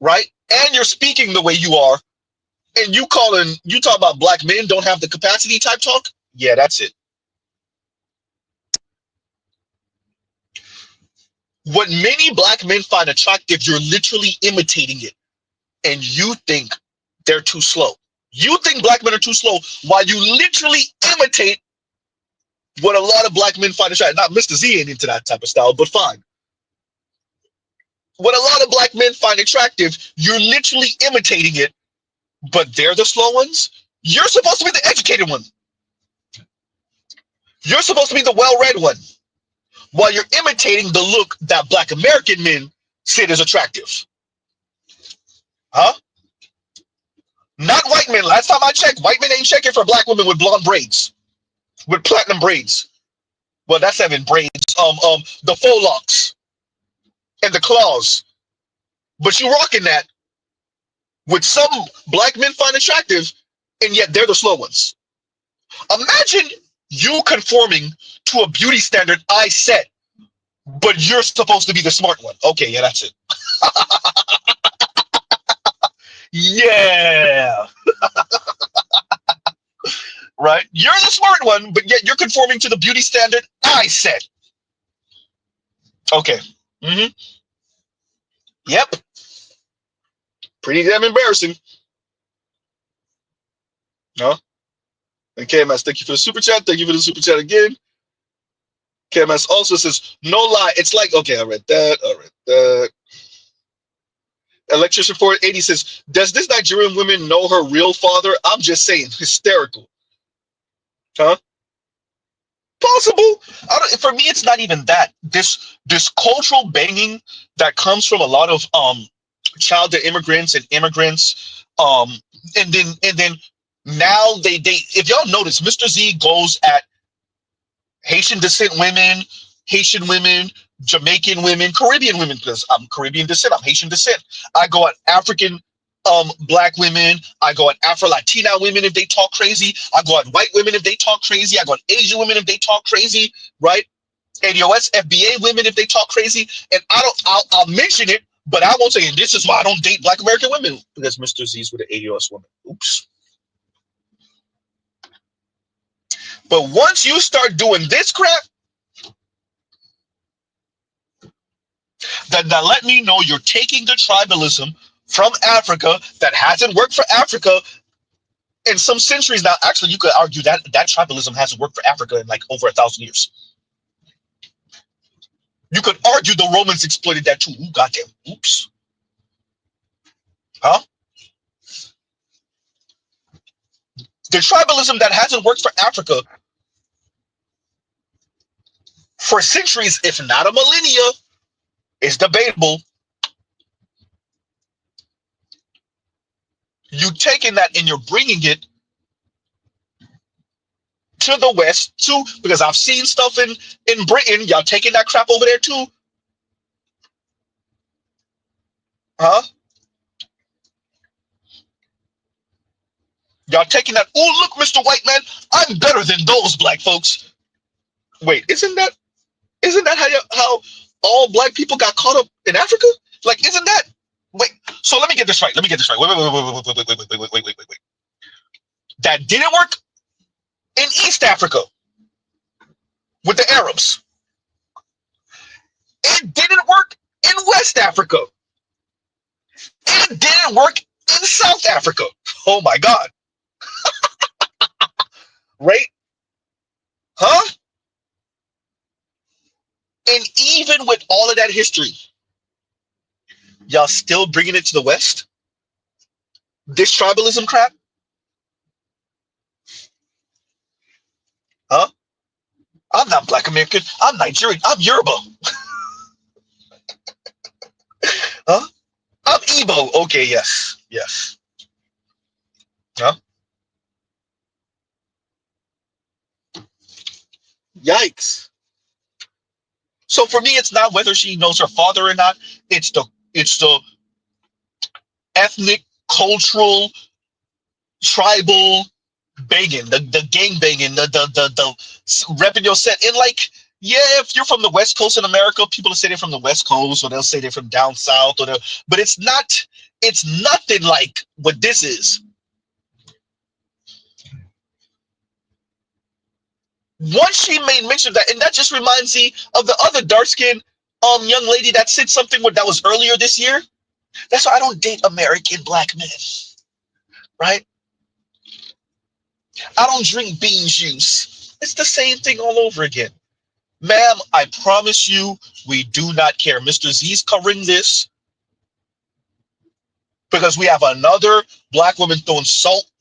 right? And you're speaking the way you are. And you talk about Black men don't have the capacity type talk? Yeah, that's it. What many Black men find attractive, you're literally imitating it. And you think they're too slow. You think Black men are too slow while you literally imitate what a lot of Black men find attractive. Not Mr. Z ain't into that type of style, but fine. What a lot of Black men find attractive, you're literally imitating it, but they're the slow ones. You're supposed to be the educated one. You're supposed to be the well-read one, while you're imitating the look that Black American men said is attractive. Huh? Not white men. Last time I checked, white men ain't checking for Black women with blonde braids, with platinum braids. Well, that's having braids. The faux locks and the claws. But you rocking that with some Black men find attractive, and yet they're the slow ones. Imagine you conforming to a beauty standard I set, but you're supposed to be the smart one. Okay, yeah, that's it. Yeah. Right? You're the smart one, but yet you're conforming to the beauty standard I set. Okay. Mm-hmm. Yep. Pretty damn embarrassing. No? And KMS, thank you for the super chat. Thank you for the super chat again. KMS also says, no lie. It's like, okay, I read that. I read that. Electrician 480 says, does this Nigerian woman know her real father? I'm just saying, hysterical. Huh? Possible. For me, it's not even that. This cultural banging that comes from a lot of child to immigrants and immigrants, and then now they if y'all notice, Mr. Z goes at Haitian descent women, Haitian women, Jamaican women, Caribbean women, because I'm Caribbean descent, I'm Haitian descent. I go at African black women. I go at Afro-Latina women if they talk crazy. I go at white women if they talk crazy. I go at Asian women if they talk crazy, right? ADOS, FBA women if they talk crazy. And I'll mention it, but I won't say, and this is why I don't date black American women, because Mr. Z's with an ADOS woman. Oops. But once you start doing this crap, then that let me know you're taking the tribalism from Africa that hasn't worked for Africa in some centuries now. Actually, you could argue that that tribalism hasn't worked for Africa in like over 1,000 years. You could argue the Romans exploited that too. Ooh, goddamn. Oops. Huh? The tribalism that hasn't worked for Africa for centuries, if not a millennia, is debatable. You taking that and you're bringing it to the West too, because I've seen stuff in Britain. Y'all taking that crap over there too, huh? Y'all taking that? Oh, look, Mr. White Man, I'm better than those black folks. Wait, isn't that how all black people got caught up in Africa? Like, isn't that? Wait, so let me get this right. Let me get this right. Wait. That didn't work in East Africa with the Arabs. It didn't work in West Africa. It didn't work in South Africa. Oh my God. Right? Huh? And even with all of that history, y'all still bringing it to the West? This tribalism crap? Huh? I'm not Black American. I'm Nigerian. I'm Yoruba. Huh? I'm Igbo. Okay, yes. Yes. Huh? Yikes. So for me, it's not whether she knows her father or not. It's the ethnic, cultural, tribal banging, the gang banging, the repping your set. And like, yeah, if you're from the West Coast in America, people will say they're from the West Coast, or they'll say they're from down south, but it's nothing like what this is. Once she made mention of that, and that just reminds me of the other dark skinned young lady that said something that was earlier this year. That's why I don't date American black men, right? I don't drink bean juice. It's the same thing all over again. Ma'am, I promise you, we do not care. Mr. Z's covering this because we have another black woman throwing salt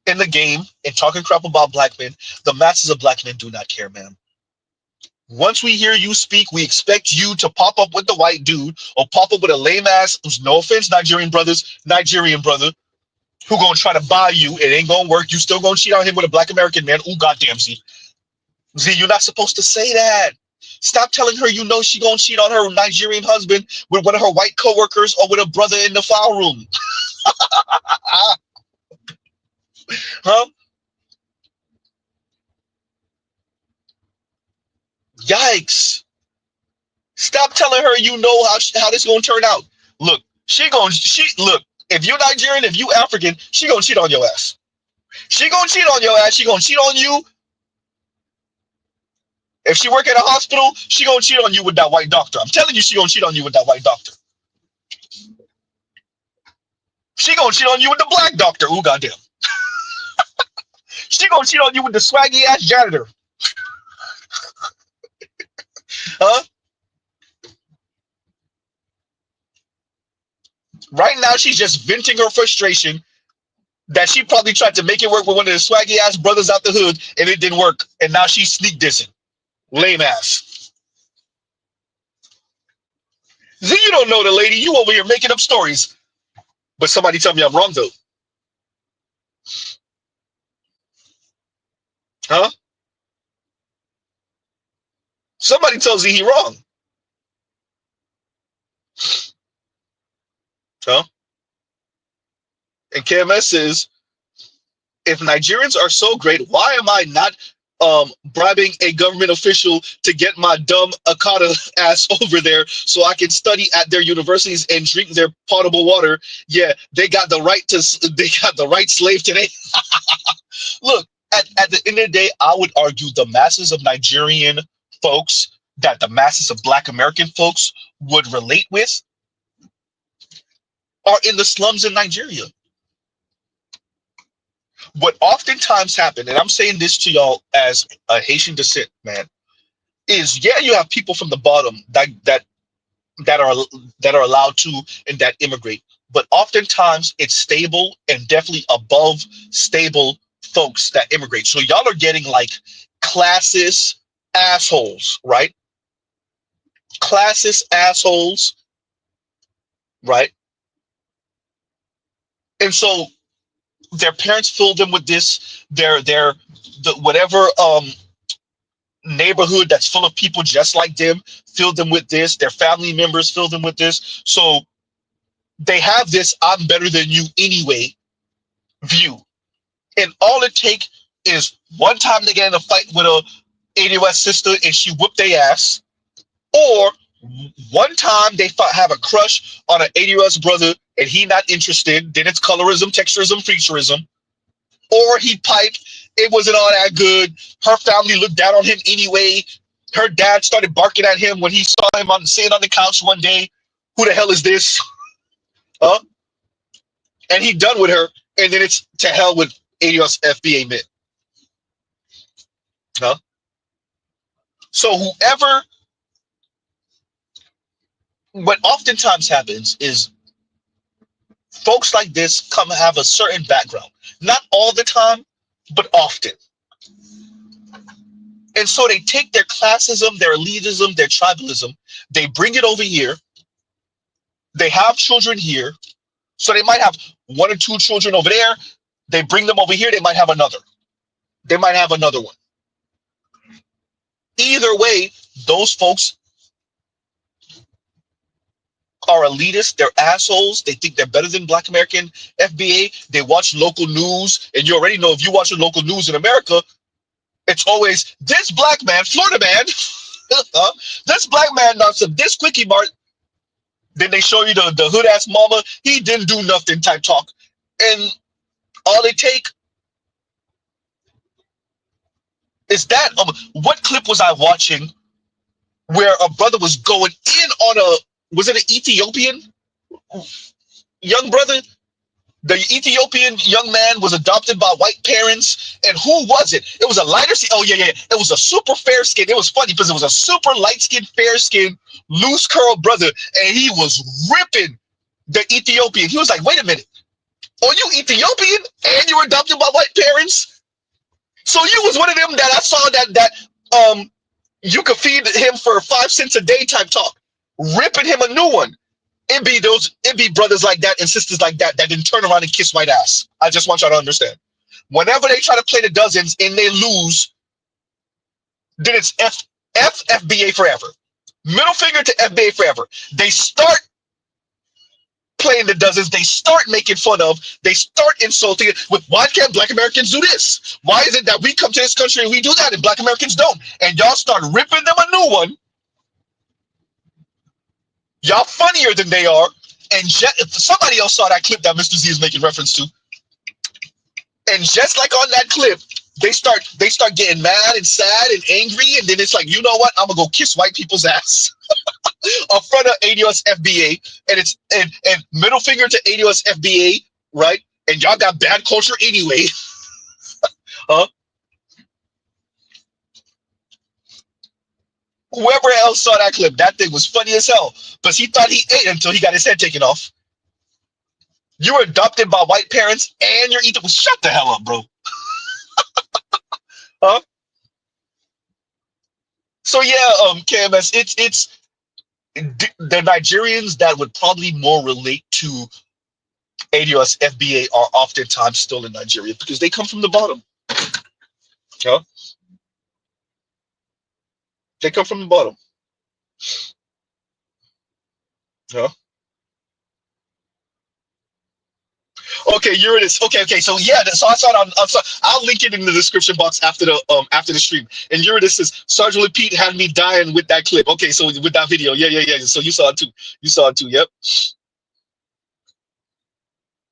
in the game and talking crap about black men. The masses of black men do not care, ma'am. Once we hear you speak, we expect you to pop up with the white dude or pop up with a lame ass, no offense, Nigerian brother, who gonna try to buy you. It ain't gonna work. You still gonna cheat on him with a black American man. Ooh, goddamn, Z. Z, you're not supposed to say that. Stop telling her you know she gonna cheat on her Nigerian husband with one of her white coworkers or with a brother in the file room. Huh? Yikes. Stop telling her you know how this gonna turn out. Look, look, if you're Nigerian, if you African, she gonna cheat on your ass. She gonna cheat on your ass. She gonna cheat on you. If she work at a hospital, she gonna cheat on you with that white doctor. I'm telling you, she gonna cheat on you with that white doctor. She gonna cheat on you with the black doctor. Ooh, goddamn. She gonna cheat on you with the swaggy ass janitor. Huh? Right now, she's just venting her frustration that she probably tried to make it work with one of the swaggy ass brothers out the hood and it didn't work. And now she's sneak dissing. Lame ass. Z, you don't know the lady. You over here making up stories. But somebody tell me I'm wrong though. Huh? Somebody tells Z he wrong. Huh? And KMS says, if Nigerians are so great, why am I not bribing a government official to get my dumb Akata ass over there so I can study at their universities and drink their potable water? Yeah, they got the right to. They got the right slave today. Look, at the end of the day, I would argue the masses of Nigerian folks that the masses of Black American folks would relate with are in the slums in Nigeria. What oftentimes happen, and I'm saying this to y'all as a Haitian descent, man, is yeah, you have people from the bottom that are allowed to and that immigrate, but oftentimes it's stable and definitely above stable folks that immigrate. So y'all are getting like classist assholes, right? Classist assholes, right? And so their parents filled them with this, the whatever neighborhood that's full of people just like them filled them with this, their family members filled them with this. So they have this I'm better than you anyway view. And all it take is one time they get in a fight with a ADOS sister and she whooped their ass, or one time they have a crush on an ADOS brother and he not interested, then it's colorism, texturism, featureism, or he piped, it wasn't all that good, her family looked down on him anyway, her dad started barking at him when he saw him sitting on the couch one day, who the hell is this? Huh? And he done with her, and then it's to hell with ADOS FBA men. Huh? So whoever, what oftentimes happens is folks like this come have a certain background. Not all the time, but often. And so they take their classism, their elitism, their tribalism, they bring it over here. They have children here. So they might have one or two children over there. They bring them over here. They might have another. They might have another one. Either way, those folks are elitists. They're assholes. They think they're better than Black American FBA. They watch local news. And you already know if you watch the local news in America, it's always this black man, Florida man, this black man knocks up this quickie mart. Then they show you the hood ass mama. He didn't do nothing type talk. And all they take is that. What clip was I watching where a brother was going in on was it an Ethiopian young brother? The Ethiopian young man was adopted by white parents. And who was it? It was a lighter skin. Oh, yeah. It was a super fair skin. It was funny because it was a super light skinned, fair skinned, loose curl brother. And he was ripping the Ethiopian. He was like, wait a minute. Are you Ethiopian and you were adopted by white parents? So you was one of them that I saw that you could feed him for 5 cents a day type talk, ripping him a new one. It be brothers like that and sisters like that that didn't turn around and kiss white ass. I just want y'all to understand. Whenever they try to play the dozens and they lose, then it's FBA forever. Middle finger to FBA forever. They start playing the dozens, they start making fun of, they start insulting it with why can't Black Americans do this? Why is it that we come to this country and we do that and Black Americans don't? And y'all start ripping them a new one. Y'all funnier than they are. And if somebody else saw that clip that Mr. Z is making reference to, and just like on that clip, they start getting mad and sad and angry, and then it's like, you know what? I'm gonna go kiss white people's ass in front of ADOS FBA, and it's and middle finger to ADOS FBA, right? And y'all got bad culture anyway, huh? Whoever else saw that clip, that thing was funny as hell, because he thought he ate until he got his head taken off. You were adopted by white parents, and you're eating. Shut the hell up, bro. Huh? So yeah, KMS, it's the Nigerians that would probably more relate to ADOS FBA are oftentimes still in Nigeria because they come from the bottom. Huh? They come from the bottom. Huh? Okay, Uranus. Okay. So yeah, so I saw it I'll link it in the description box after the stream. And Uranus says Sergeant Pete had me dying with that clip. Okay, so with that video, yeah. So you saw it too. You saw it too. Yep.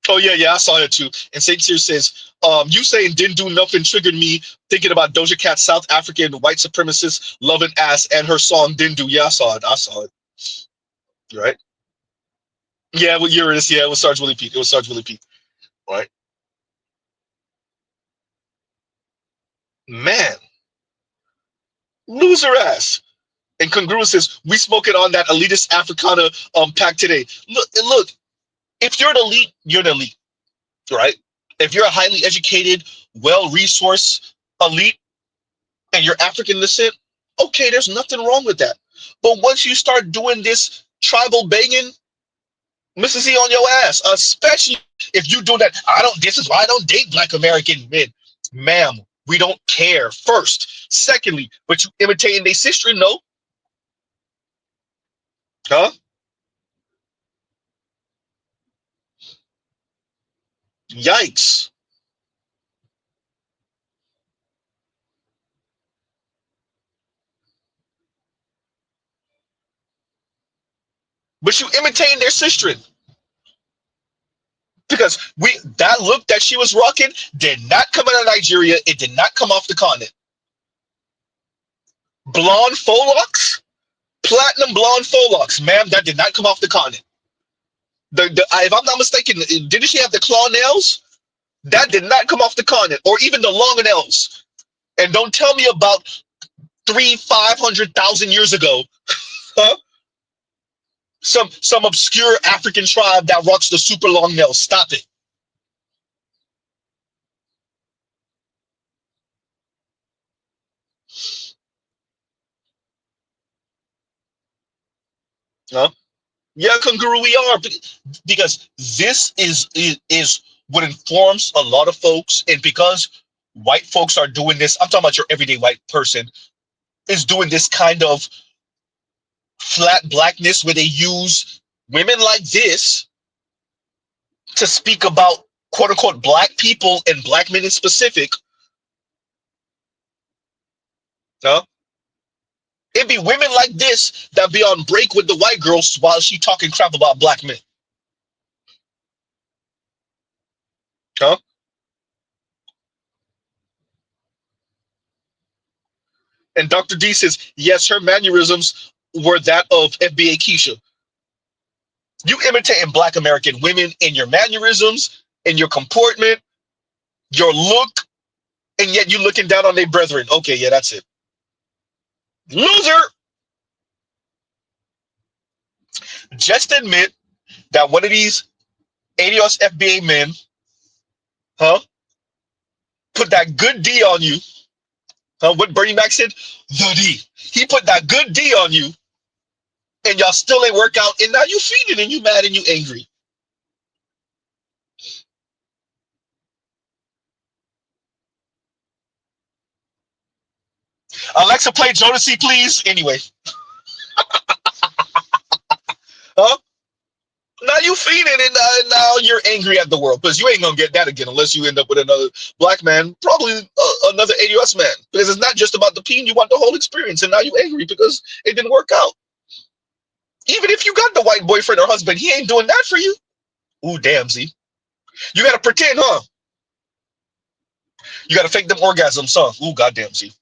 Oh yeah, I saw it too. And Saint Cyr says, you saying didn't do nothing triggered me thinking about Doja Cat's South African white supremacist loving ass and her song didn't do. Yeah, I saw it. Right. Yeah, with Uranus. Yeah, it was Sergeant Willie Pete. It was Sergeant Willie Pete. Right. Man, loser ass. And Congruous says, we smoking on that elitist Africana pack today. Look, if you're an elite, you're an elite, right? If you're a highly educated, well-resourced elite and you're African descent, okay, there's nothing wrong with that. But once you start doing this tribal banging, Mrs. E on your ass, especially if you do that. This is why I don't date Black American men. Ma'am, we don't care, first. Secondly, but you imitating their sister, no? Huh? Yikes. But you imitating their sister. Because that look that she was rocking did not come out of Nigeria. It did not come off the continent. Blonde faux locks? Platinum blonde faux locks. Ma'am, that did not come off the continent. If I'm not mistaken, didn't she have the claw nails? That did not come off the continent, or even the long nails. And don't tell me about 500,000 years ago, huh? Some obscure African tribe that rocks the super long nails. Stop it. Huh? Yeah, Kanguru, we are, because this is what informs a lot of folks, and because white folks are doing this, I'm talking about your everyday white person is doing this kind of flat blackness where they use women like this to speak about quote unquote black people and black men in specific. No, it'd be women like this that be on break with the white girls while she talking crap about black men. Huh? And Dr. D says, yes, her mannerisms were that of FBA Keisha. You imitating black American women in your mannerisms, in your comportment, your look, and yet you looking down on their brethren. Okay, yeah, that's it. Loser! Just admit that one of these alias FBA men, huh, put that good D on you. Huh, what Bernie Mac said? The D. He put that good D on you, and y'all still ain't work out, and now you feeding and you mad and you angry. Alexa, play Jodeci, please. Anyway. Huh? Now you feeding and now you're angry at the world because you ain't gonna get that again unless you end up with another black man, probably another AUS man. Because it's not just about the peen, you want the whole experience, and now you angry because it didn't work out. Even if you got the white boyfriend or husband, he ain't doing that for you. Ooh, damn, Z. You gotta pretend, huh? You gotta fake them orgasms, huh? Ooh, goddamn, Z.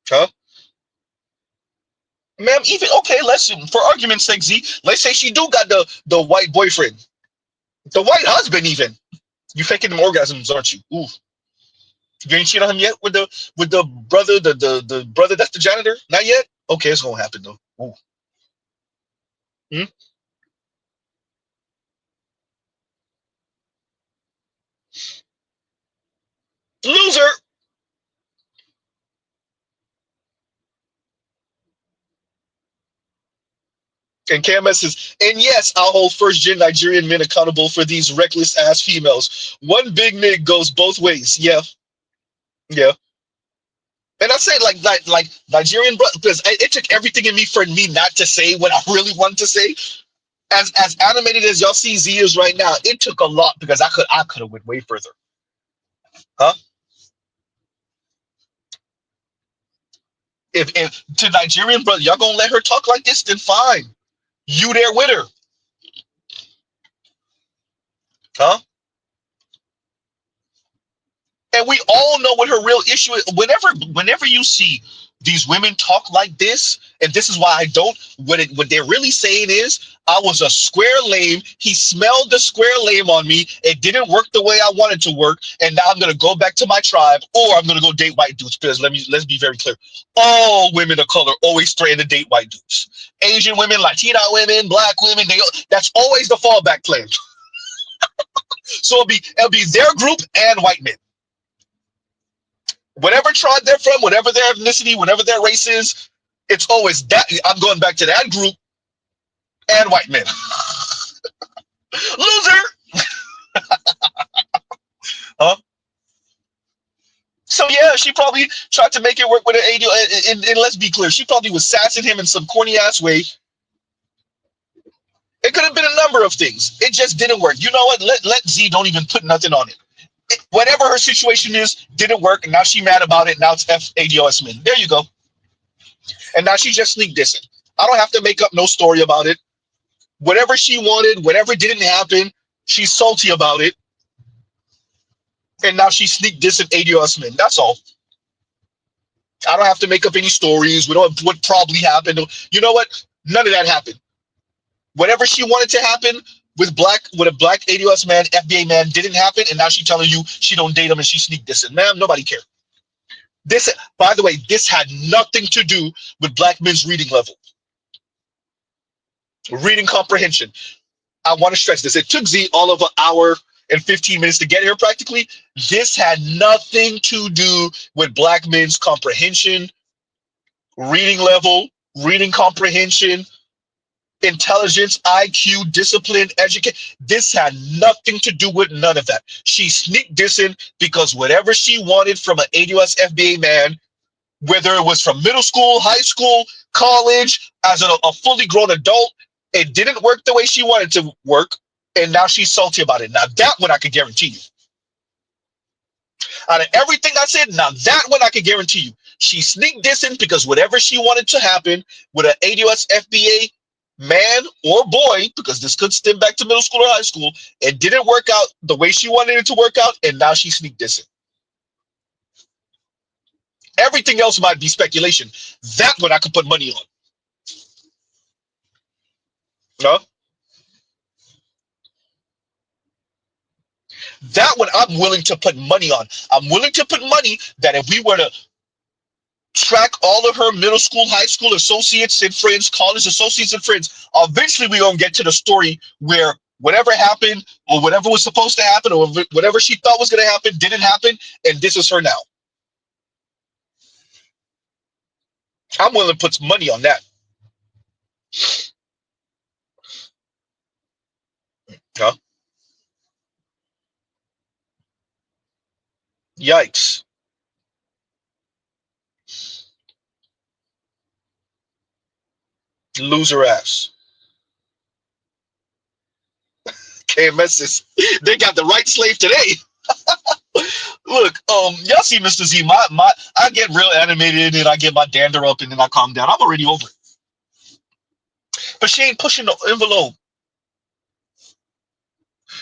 Huh? Ma'am, even okay, let's for argument's sake, Z, let's say she do got the white boyfriend. The white husband even. You faking them orgasms, aren't you? Ooh. You ain't cheated on him yet with the brother, the brother that's the janitor? Not yet? Okay, it's gonna happen though. Ooh. Hmm? Loser! And Cam says, and yes, I'll hold first gen Nigerian men accountable for these reckless ass females. One big nig goes both ways. Yeah, yeah. And I say like Nigerian, because it took everything in me for me not to say what I really wanted to say. As animated as y'all see Z is right now, it took a lot because I could have went way further. Huh? If to Nigerian brother, y'all gonna let her talk like this, then fine. You there with her. Huh? And we all know what her real issue is. Whenever you see these women talk like this, and this is why I don't. What they're really saying is, I was a square lame. He smelled the square lame on me. It didn't work the way I wanted to work, and now I'm gonna go back to my tribe, or I'm gonna go date white dudes. Because let's be very clear. All women of color always threaten to date white dudes. Asian women, Latina women, black women. That's always the fallback plan. So it'll be their group and white men. Whatever tribe they're from, whatever their ethnicity, whatever their race is, it's always that. I'm going back to that group and white men. Loser. Huh? So yeah, she probably tried to make it work with an ADO. And let's be clear, she probably was sassing him in some corny ass way. It could have been a number of things. It just didn't work. You know what? Let Z don't even put nothing on it. Whatever her situation is, didn't work, and now she mad about it. Now it's FADOS men. There you go. And now she just sneak dissing. I don't have to make up no story about it. Whatever she wanted, whatever didn't happen, she's salty about it. And now she sneak dissing ADOS men. That's all. I don't have to make up any stories. We don't what probably happened. You know what? None of that happened. Whatever she wanted to happen with a black ADOS man, FBA man, didn't happen, and now she's telling you she don't date him and she sneak dissing. Ma'am, nobody cared. This, by the way, this had nothing to do with black men's reading level. Reading comprehension. I want to stress this. It took Z all of an hour and 15 minutes to get here practically. This had nothing to do with black men's comprehension, reading level, reading comprehension, intelligence, IQ, discipline, education. This had nothing to do with none of that. She sneak dissing because whatever she wanted from an ADOS FBA man, whether it was from middle school, high school, college, as a fully grown adult, it didn't work the way she wanted to work, and now she's salty about it. Now that one I can guarantee you. Out of everything I said, now that one I can guarantee you. She sneak dissing because whatever she wanted to happen with an ADOS FBA man or boy, because this could stem back to middle school or high school, it didn't work out the way she wanted it to work out, and now she's sneak dissing. Everything else might be speculation. That one I could put money on. No? That one I'm willing to put money on. I'm willing to put money that if we were to track all of her middle school, high school associates and friends, college associates and friends, eventually we're going to get to the story where whatever happened or whatever was supposed to happen or whatever she thought was going to happen didn't happen, and this is her now. I'm willing to put money on that. Huh? Yikes. Loser ass. KMS they got the right slave today. Look, y'all see Mr. Z, I get real animated and I get my dander up and then I calm down. I'm already over it. But she ain't pushing the envelope.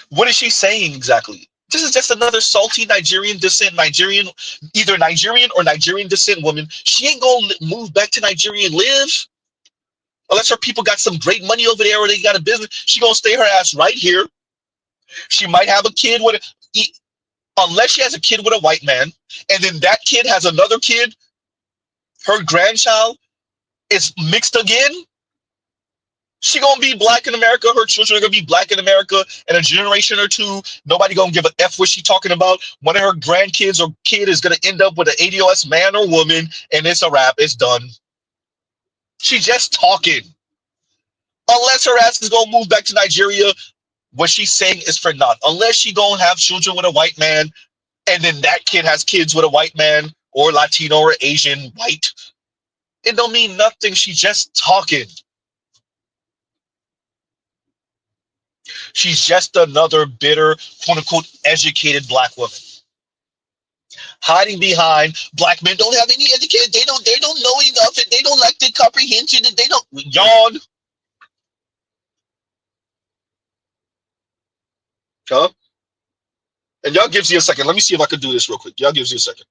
What is she saying exactly? This is just another salty Nigerian descent, either Nigerian or Nigerian descent woman. She ain't gonna move back to Nigeria and live. Unless her people got some great money over there or they got a business. She gonna stay her ass right here. She might have a kid with unless she has a kid with a white man, and then that kid has another kid, her grandchild is mixed again. She gonna be black in America. Her children are gonna be black in America in a generation or two. Nobody gonna give a F what she talking about. One of her grandkids or kid is gonna end up with an ADOS man or woman, and it's a wrap. It's done. She just talking. Unless her ass is gonna move back to Nigeria, what she's saying is for naught. Unless she gonna have children with a white man, and then that kid has kids with a white man or Latino or Asian white, it don't mean nothing. She's just talking. She's just another bitter, quote unquote, educated black woman. Hiding behind black men don't have any education. They don't know enough, and they don't like the comprehension, and they don't yawn. Huh? And y'all gives you a second. Let me see if I can do this real quick. Y'all gives you a second.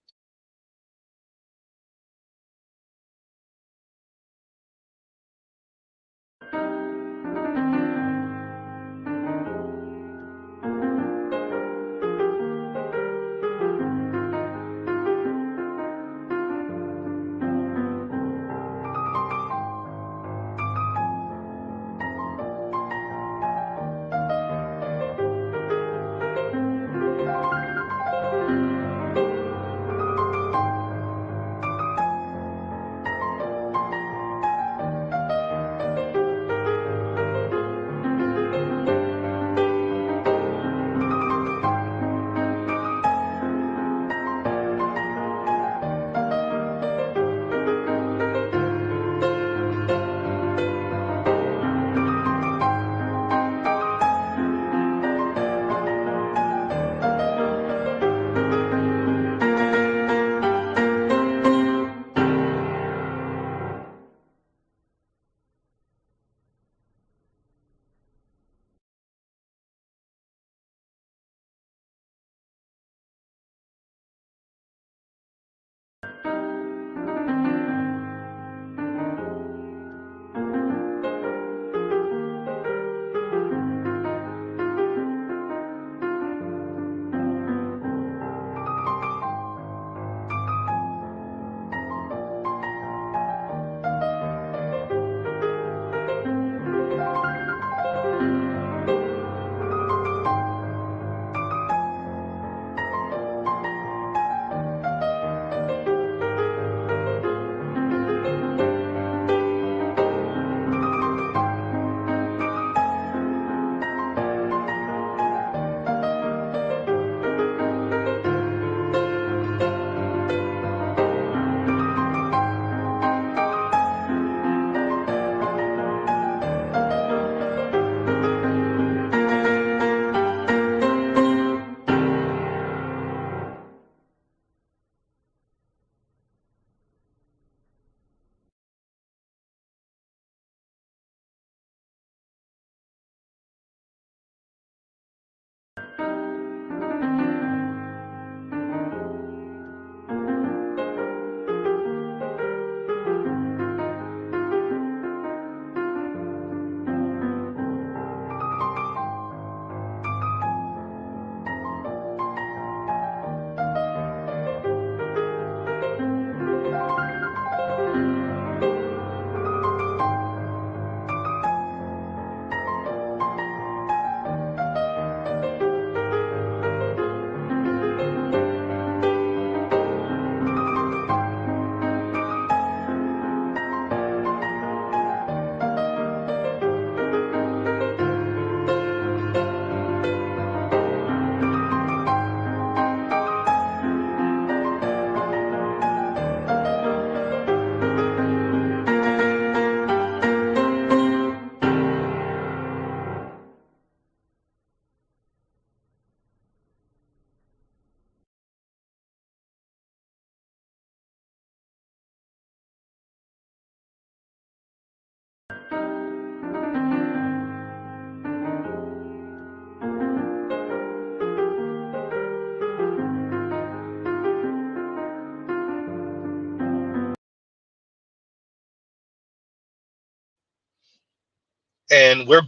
And we're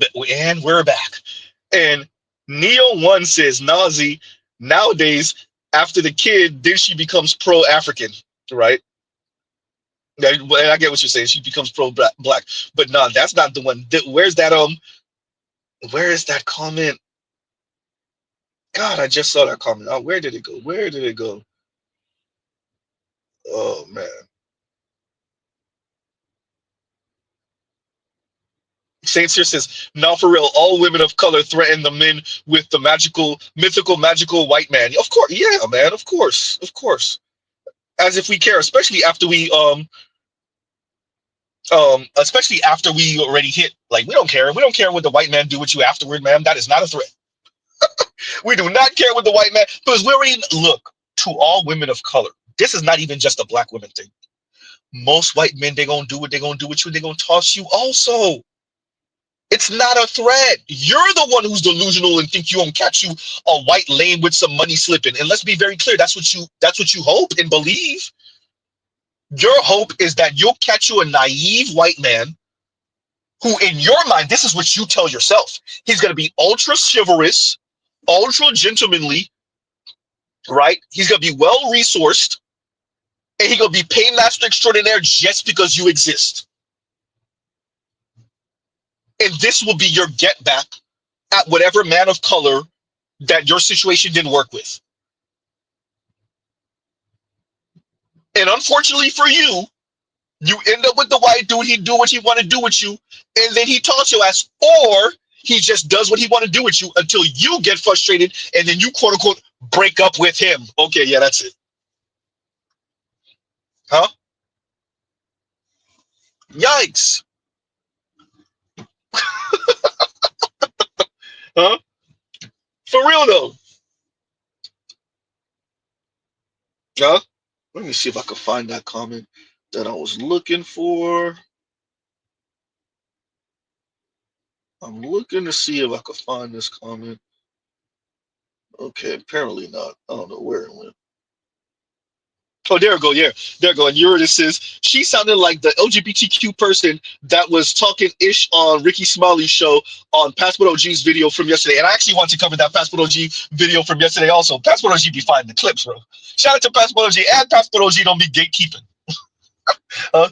back. And Neo One says Nazi nowadays after the kid, then she becomes pro-African, right? And I get what you're saying. She becomes pro-black, but no, that's not the one. Where's that? Where is that comment? God, I just saw that comment. Oh, where did it go? Where did it go? Oh man. Saint Cyr says, now for real, all women of color threaten the men with the mythical white man. Of course, yeah, man, of course. As if we care, especially after we Especially after we already hit. Like, we don't care. We don't care what the white man do with you afterward, ma'am. That is not a threat. We do not care what the white man, because we already look to all women of color. This is not even just a black women thing. Most white men, they gonna do what they gonna do with you. They gonna toss you also. It's not a threat. You're the one who's delusional and think you gonna catch you a white lane with some money slipping. And let's be very clear, that's what you hope and believe. Your hope is that you'll catch you a naive white man who, in your mind, this is what you tell yourself. He's gonna be ultra chivalrous, ultra gentlemanly, right? He's gonna be well resourced, and he's gonna be paymaster extraordinaire just because you exist. And this will be your get back at whatever man of color that your situation didn't work with. And unfortunately for you, you end up with the white dude. He do what he want to do with you, and then he taunts your ass, or he just does what he want to do with you until you get frustrated, and then you quote unquote break up with him. Okay, yeah, that's it. Huh? Yikes. Huh? For real though. Huh? Let me see if I can find that comment that I was looking for. I'm looking to see if I can find this comment. Okay, apparently not. I don't know where it went. Oh, there we go. Yeah, there we go. And Eurydice says she sounded like the LGBTQ person that was talking ish on Ricky Smiley's show on Passport OG's video from yesterday. And I actually want to cover that Passport OG video from yesterday also. Passport OG be finding the clips, bro. Shout out to Passport OG, and Passport OG don't be gatekeeping. Uh,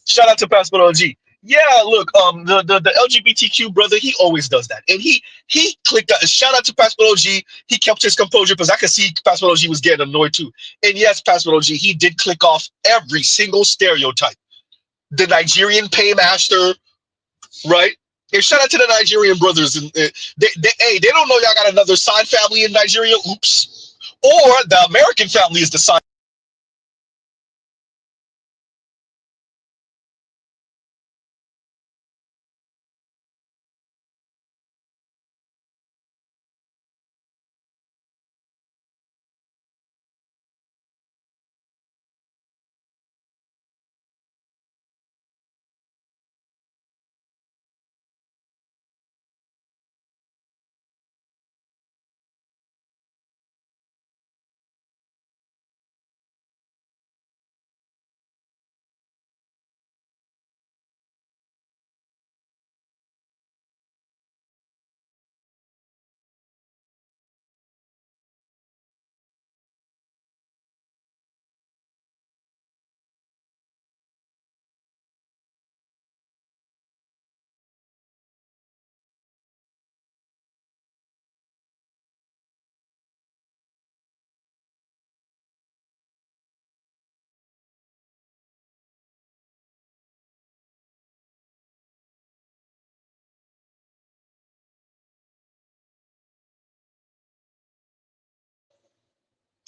Shout out to Passport OG. Yeah, look, the LGBTQ brother, he always does that, and he clicked out. Shout out to Passport OG. He kept his composure because I could see Passport OG was getting annoyed too. And yes, Passport OG, he did click off every single stereotype. The Nigerian paymaster, right? And shout out to the Nigerian brothers. And they don't know y'all got another side family in Nigeria. Oops. Or the American family is the side.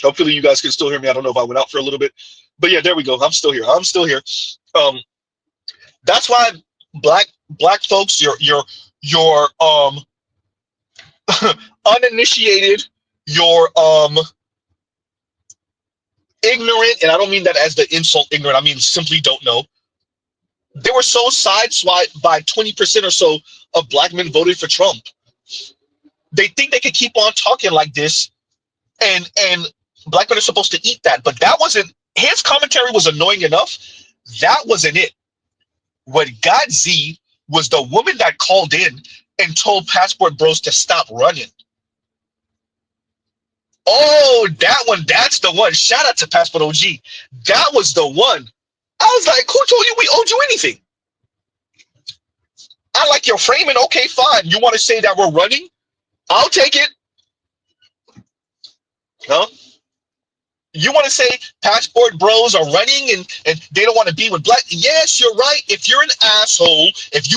Hopefully, you guys can still hear me. I don't know if I went out for a little bit, but yeah, there we go. I'm still here. I'm still here. Um, that's why black folks, your uninitiated, your ignorant, and I don't mean that as the insult ignorant. I mean simply don't know. They were so sideswiped by 20% or so of black men voted for Trump. They think they could keep on talking like this, and black men are supposed to eat that. But that wasn't his commentary was annoying enough. That wasn't it. What got Z was the woman that called in and told Passport Bros to stop running. Oh, that one. That's the one. Shout out to Passport OG. That was the one. I was like, who told you we owed you anything? I like your framing. Okay, fine. You want to say that we're running? I'll take it. Huh? You want to say Passport Bros are running and they don't want to be with black? Yes, you're right. If you're an asshole, if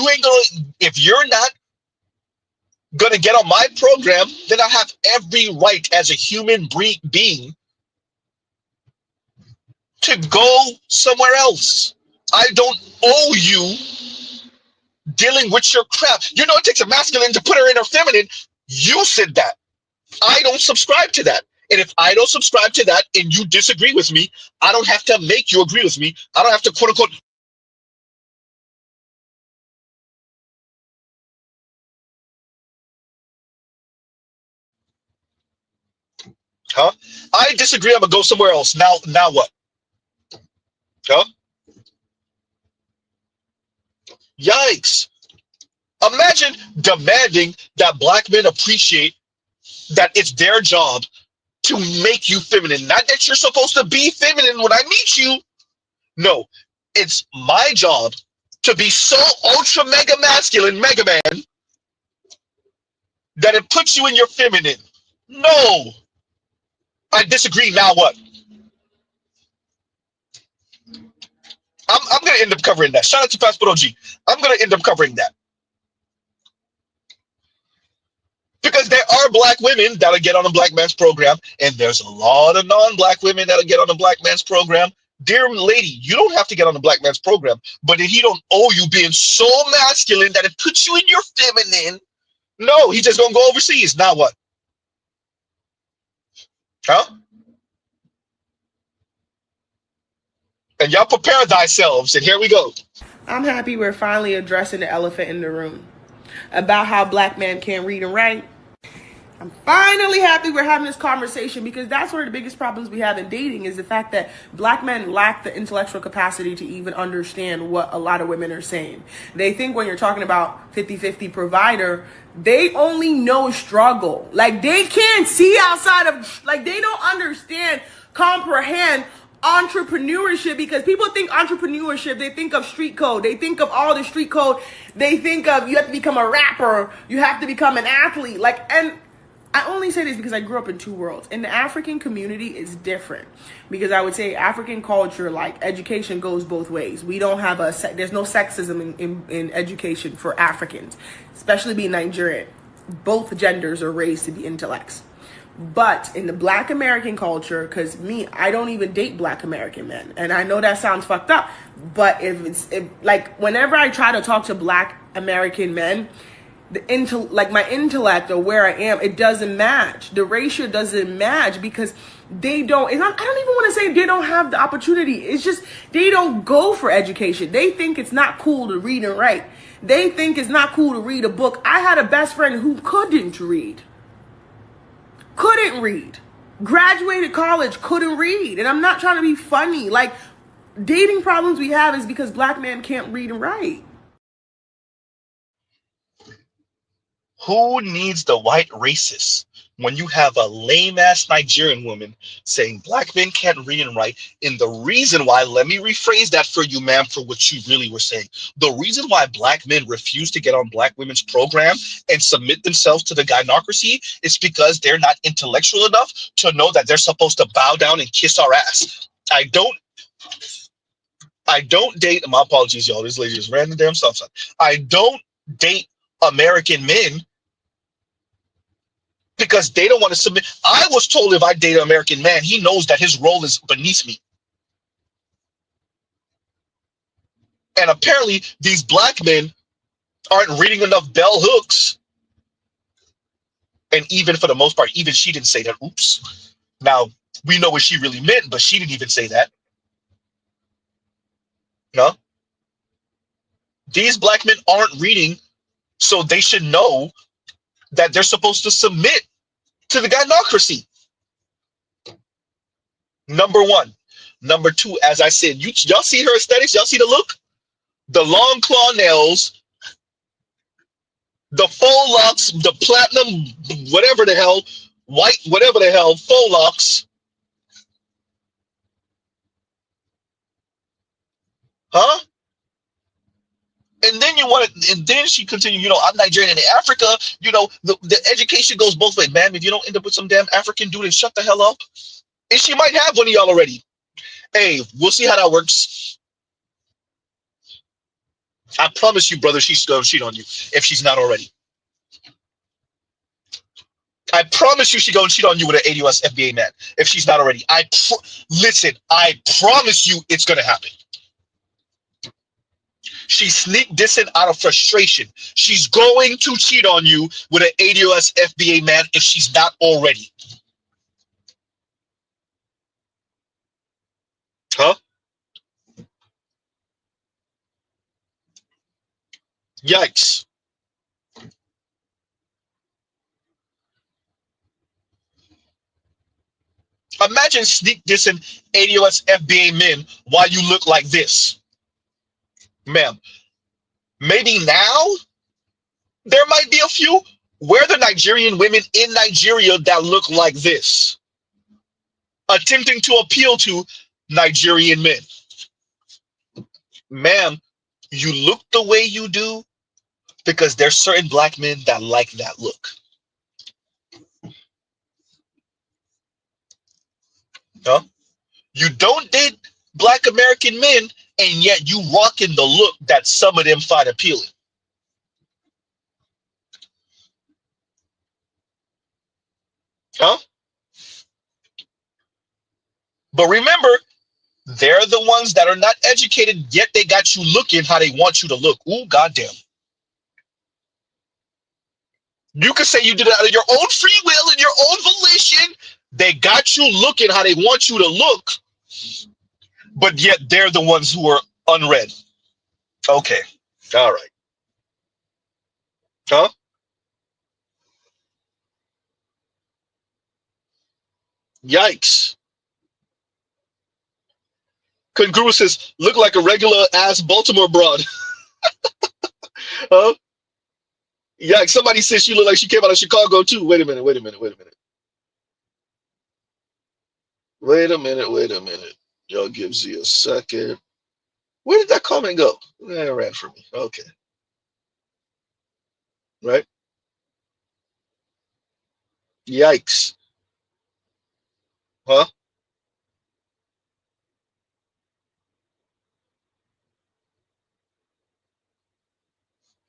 you're not gonna get on my program, then I have every right as a human being to go somewhere else. I don't owe you dealing with your crap. You know, it takes a masculine to put her in her feminine. You said that. I don't subscribe to that. And if I don't subscribe to that and you disagree with me, I don't have to make you agree with me. I don't have to quote unquote. Huh? I disagree. I'm gonna go somewhere else. Now what? Huh? Yikes. Imagine demanding that black men appreciate that it's their job to make you feminine. Not that you're supposed to be feminine when I meet you. No, it's my job to be so ultra mega masculine, mega man, that it puts you in your feminine. No, I disagree. Now what? I'm going to end up covering that. Shout out to Passport OG. I'm going to end up covering that. Because there are black women that'll get on a black man's program, and there's a lot of non-black women that'll get on a black man's program. Dear lady, you don't have to get on the black man's program, but if he don't owe you being so masculine that it puts you in your feminine, no, he just gonna go overseas. Now what? Huh? And y'all prepare thyselves, and here we go. I'm happy we're finally addressing the elephant in the room about how black men can't read and write. I'm finally happy we're having this conversation, because that's one of the biggest problems we have in dating, is the fact that black men lack the intellectual capacity to even understand what a lot of women are saying. They think when you're talking about 50-50 provider, they only know struggle. Like, they can't see outside of, like, they don't understand, comprehend entrepreneurship, because people think entrepreneurship, they think of street code, they think of all the street code, they think of you have to become a rapper, you have to become an athlete, like, and I only say this because I grew up in two worlds. In the African community, it's different, because I would say African culture, like, education goes both ways. We don't have there's no sexism in education for Africans, especially being Nigerian. Both genders are raised to be intellects. But in the black American culture, because I don't even date black American men. And I know that sounds fucked up, but like, whenever I try to talk to black American men, my intellect or where I am, it doesn't match. The ratio doesn't match, because they don't, I don't even want to say they don't have the opportunity. It's just, they don't go for education. They think it's not cool to read and write. They think it's not cool to read a book. I had a best friend who couldn't read. Graduated college, couldn't read. And I'm not trying to be funny. Like, dating problems we have is because black men can't read and write. Who needs the white racist when you have a lame-ass Nigerian woman saying black men can't read and write? And the reason why, let me rephrase that for you, ma'am, for what you really were saying. The reason why black men refuse to get on black women's program and submit themselves to the gynocracy is because they're not intellectual enough to know that they're supposed to bow down and kiss our ass. I don't date, my apologies, y'all, this lady just ran the damn stop sign. I don't date American men because they don't want to submit. I was told if I date an American man, he knows that his role is beneath me. And apparently these black men aren't reading enough bell hooks. And even for the most part, even she didn't say that. Oops. Now, we know what she really meant, but she didn't even say that. No. These black men aren't reading, so they should know that they're supposed to submit to the gynocracy. Number one. Number two, as I said, y'all see her aesthetics? Y'all see the look? The long claw nails, the faux locks, the platinum, whatever the hell, white, whatever the hell, faux locks. Huh? And then and then she continued, I'm Nigerian and in Africa, the education goes both ways. Man, if you don't end up with some damn African dude, then shut the hell up. And she might have one of y'all already. Hey, we'll see how that works. I promise you, brother, she's going to cheat on you if she's not already. I promise you she's going to cheat on you with an ADOS FBA man if she's not already. Listen, I promise you it's going to happen. She's sneak dissing out of frustration. She's going to cheat on you with an ADOS FBA man if she's not already. Huh? Yikes. Imagine sneak dissing ADOS FBA men while you look like this. Ma'am, maybe now there might be a few. Where the Nigerian women in Nigeria that look like this, attempting to appeal to Nigerian men? Ma'am, you look the way you do because there's certain black men that like that look. Huh? You don't date black American men, and yet you rocking the look that some of them find appealing. Huh? But remember, they're the ones that are not educated, yet they got you looking how they want you to look. Ooh, goddamn. You could say you did it out of your own free will and your own volition. They got you looking how they want you to look, but yet they're the ones who are unread. Okay. All right. Huh? Yikes. Congruous says, look like a regular ass Baltimore broad. Huh? Yikes. Somebody says she looked like she came out of Chicago too. Wait a minute. Wait a minute. Wait a minute. Wait a minute. Wait a minute. Y'all give Z a second. Where did that comment go? It ran for me. Okay. Right? Yikes. Huh?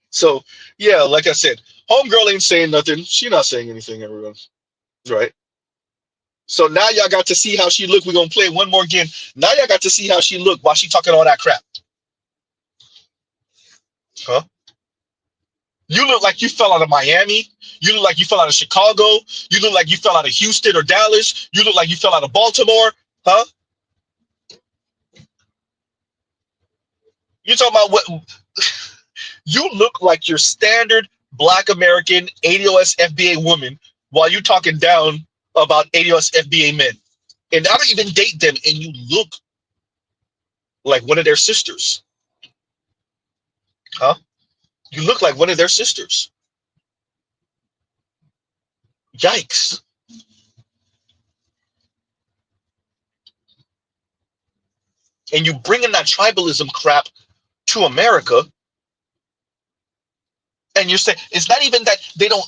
So, yeah, like I said, homegirl ain't saying nothing. She not saying anything, everyone. Right? So now y'all got to see how she look. We're going to play one more again. Now y'all got to see how she look while she talking all that crap. Huh? You look like you fell out of Miami. You look like you fell out of Chicago. You look like you fell out of Houston or Dallas. You look like you fell out of Baltimore. Huh? You talking about what? You look like your standard black American ADOS FBA woman while you talking down about ADOS FBA men. And I don't even date them, and you look like one of their sisters. Huh? You look like one of their sisters. Yikes. And you bring in that tribalism crap to America, and you're saying it's not even that they don't,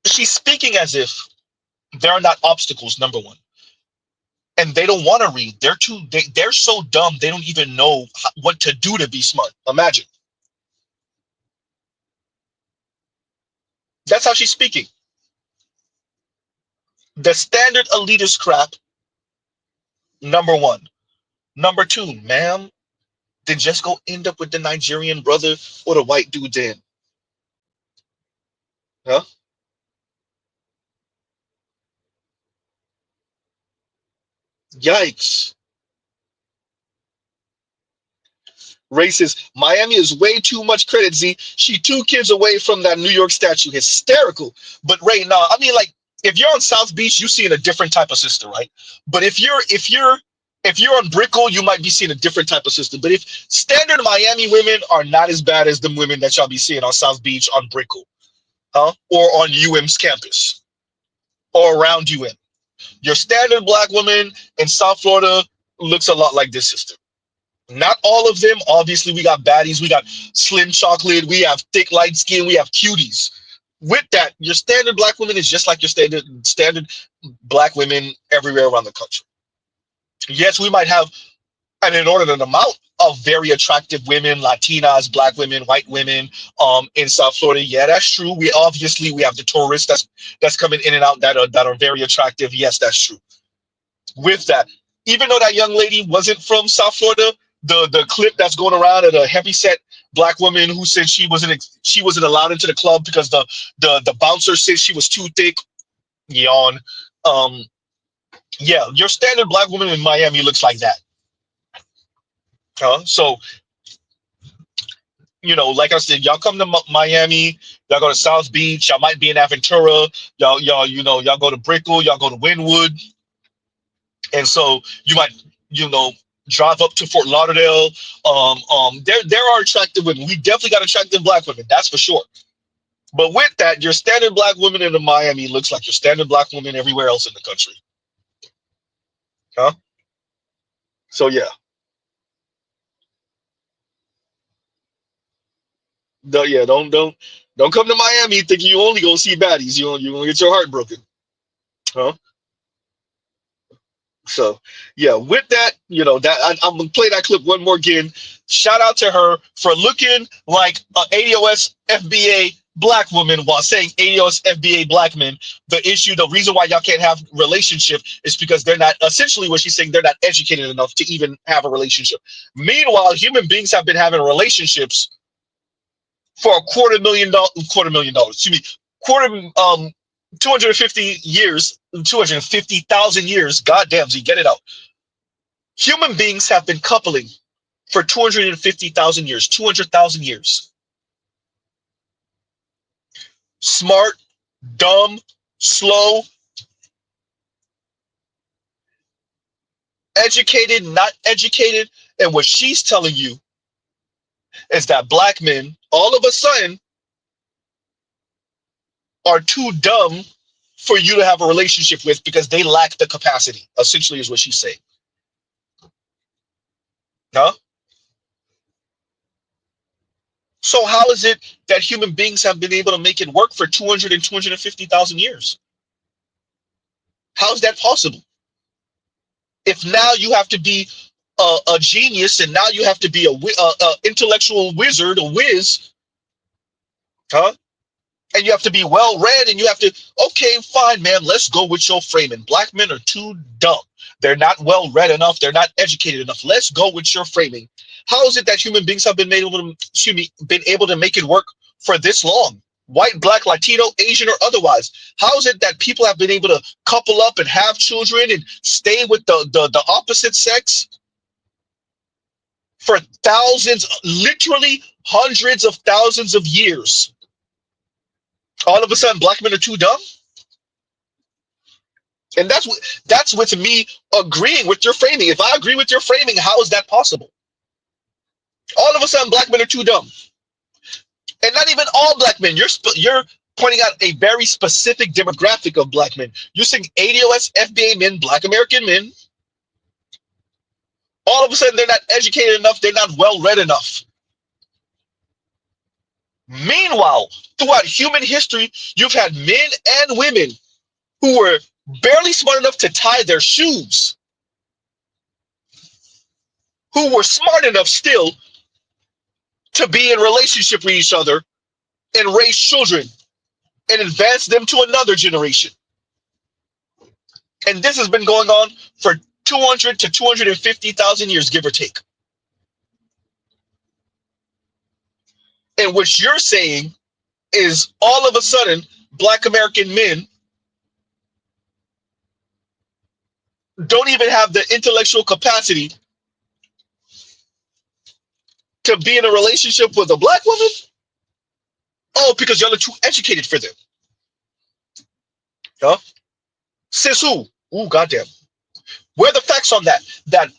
she's speaking as if there are not obstacles, number one. And they don't want to read. They're so dumb, they don't even know what to do to be smart. Imagine. That's how she's speaking. The standard elitist crap, number one. Number two, ma'am, then just go end up with the Nigerian brother or the white dude then. Huh? Yikes. Racist. Miami is way too much credit, Z. She 2 kids away from that New York statue. Hysterical. But Ray, no, I mean, like, if you're on South Beach, you're seeing a different type of sister, right? But if you're on Brickell, you might be seeing a different type of sister. But if standard Miami women are not as bad as the women that y'all be seeing on South Beach, on Brickell, huh? Or on UM's campus, or around UM. Your standard black woman in South Florida looks a lot like this sister. Not all of them. Obviously, we got baddies. We got slim chocolate. We have thick light skin. We have cuties. With that, your standard black woman is just like your standard black women everywhere around the country. Yes, we might have an inordinate amount of very attractive women, Latinas, black women, white women, in South Florida. Yeah, that's true. We have the tourists that's coming in and out that are very attractive. Yes, that's true. With that, even though that young lady wasn't from South Florida, the clip that's going around of a heavyset black woman who said she wasn't allowed into the club because the bouncer said she was too thick. Yawn. Um, yeah, your standard black woman in Miami looks like that. So like I said, y'all come to Miami, y'all go to South Beach, y'all might be in Aventura, y'all go to Brickell, y'all go to Wynwood, and so you might drive up to Fort Lauderdale. There are attractive women. We definitely got attractive black women, that's for sure. But with that, your standard black woman in Miami looks like your standard black woman everywhere else in the country. So yeah. Don't come to Miami thinking you only gonna see baddies. You gonna get your heart broken. So yeah, with that, I'm gonna play that clip one more again. Shout out to her for looking like an ADOS FBA black woman while saying ADOS FBA black men. The reason why y'all can't have relationship is because they're not, essentially what she's saying, they're not educated enough to even have a relationship. Meanwhile, human beings have been having relationships for $250,000 excuse me, 250 years, 250,000 years. Goddamn, Z, get it out. Human beings have been coupling for 250,000 years, 200,000 years. Smart, dumb, slow, educated, not educated. And what she's telling you is that black men, all of a sudden, are too dumb for you to have a relationship with because they lack the capacity, essentially is what she's saying. So how is it that human beings have been able to make it work for 200 and 250,000 years? How is that possible? If now you have to be a genius and now you have to be a intellectual wizard, a whiz, and you have to be well read, and you have to, okay, fine, man, let's go with your framing. Black men are too dumb. They're not well read enough. They're not educated enough. Let's go with your framing. How is it that human beings have been able to make it work for this long? White, black, Latino, Asian, or otherwise. How is it that people have been able to couple up and have children and stay with the opposite sex for thousands, literally hundreds of thousands of years? All of a sudden, black men are too dumb? And that's with me agreeing with your framing. If I agree with your framing, how is that possible? All of a sudden, black men are too dumb. And not even all black men. You're pointing out a very specific demographic of black men. You're saying ADOS, FBA men, black American men. All of a sudden, they're not educated enough. They're not well read enough. Meanwhile, throughout human history, you've had men and women who were barely smart enough to tie their shoes, who were smart enough still to be in relationship with each other and raise children and advance them to another generation. And this has been going on for 200 to 250,000 years, give or take. And what you're saying is all of a sudden, black American men don't even have the intellectual capacity to be in a relationship with a black woman? Oh, because y'all are too educated for them. Sis who? Ooh, goddamn. Where are the facts on that? That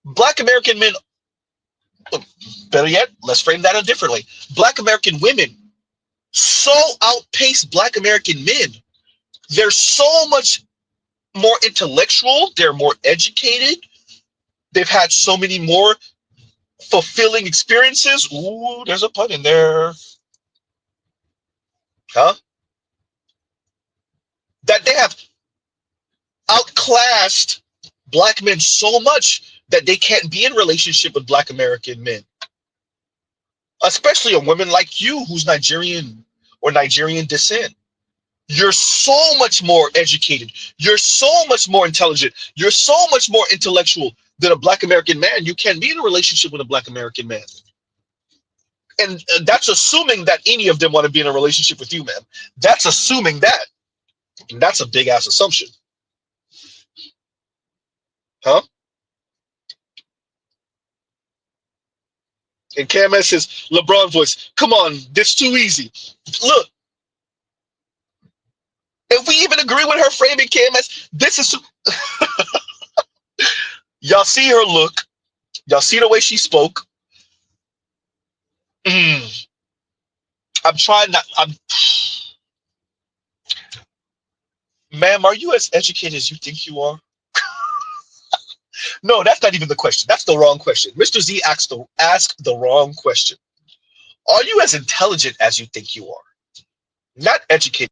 black American men, better yet, let's frame that differently. Black American women so outpace black American men. They're so much more intellectual. They're more educated. They've had so many more fulfilling experiences. Ooh, there's a pun in there. That they have outclassed black men so much that they can't be in relationship with black American men. Especially a woman like you who's Nigerian or Nigerian descent. You're so much more educated. You're so much more intelligent. You're so much more intellectual than a Black American man, you can be in a relationship with a Black American man. And that's assuming that any of them want to be in a relationship with you, man. That's assuming that. And that's a big ass assumption. Huh? And Cam S says, LeBron voice, come on, this too easy. Look, if we even agree with her framing, Cam S, this is y'all see her look, y'all see the way she spoke. I'm trying not. Ma'am, are you as educated as you think you are? No, that's not even the question. That's the wrong question. Mr. Z asked the wrong question. Are you as intelligent as you think you are? Not educated.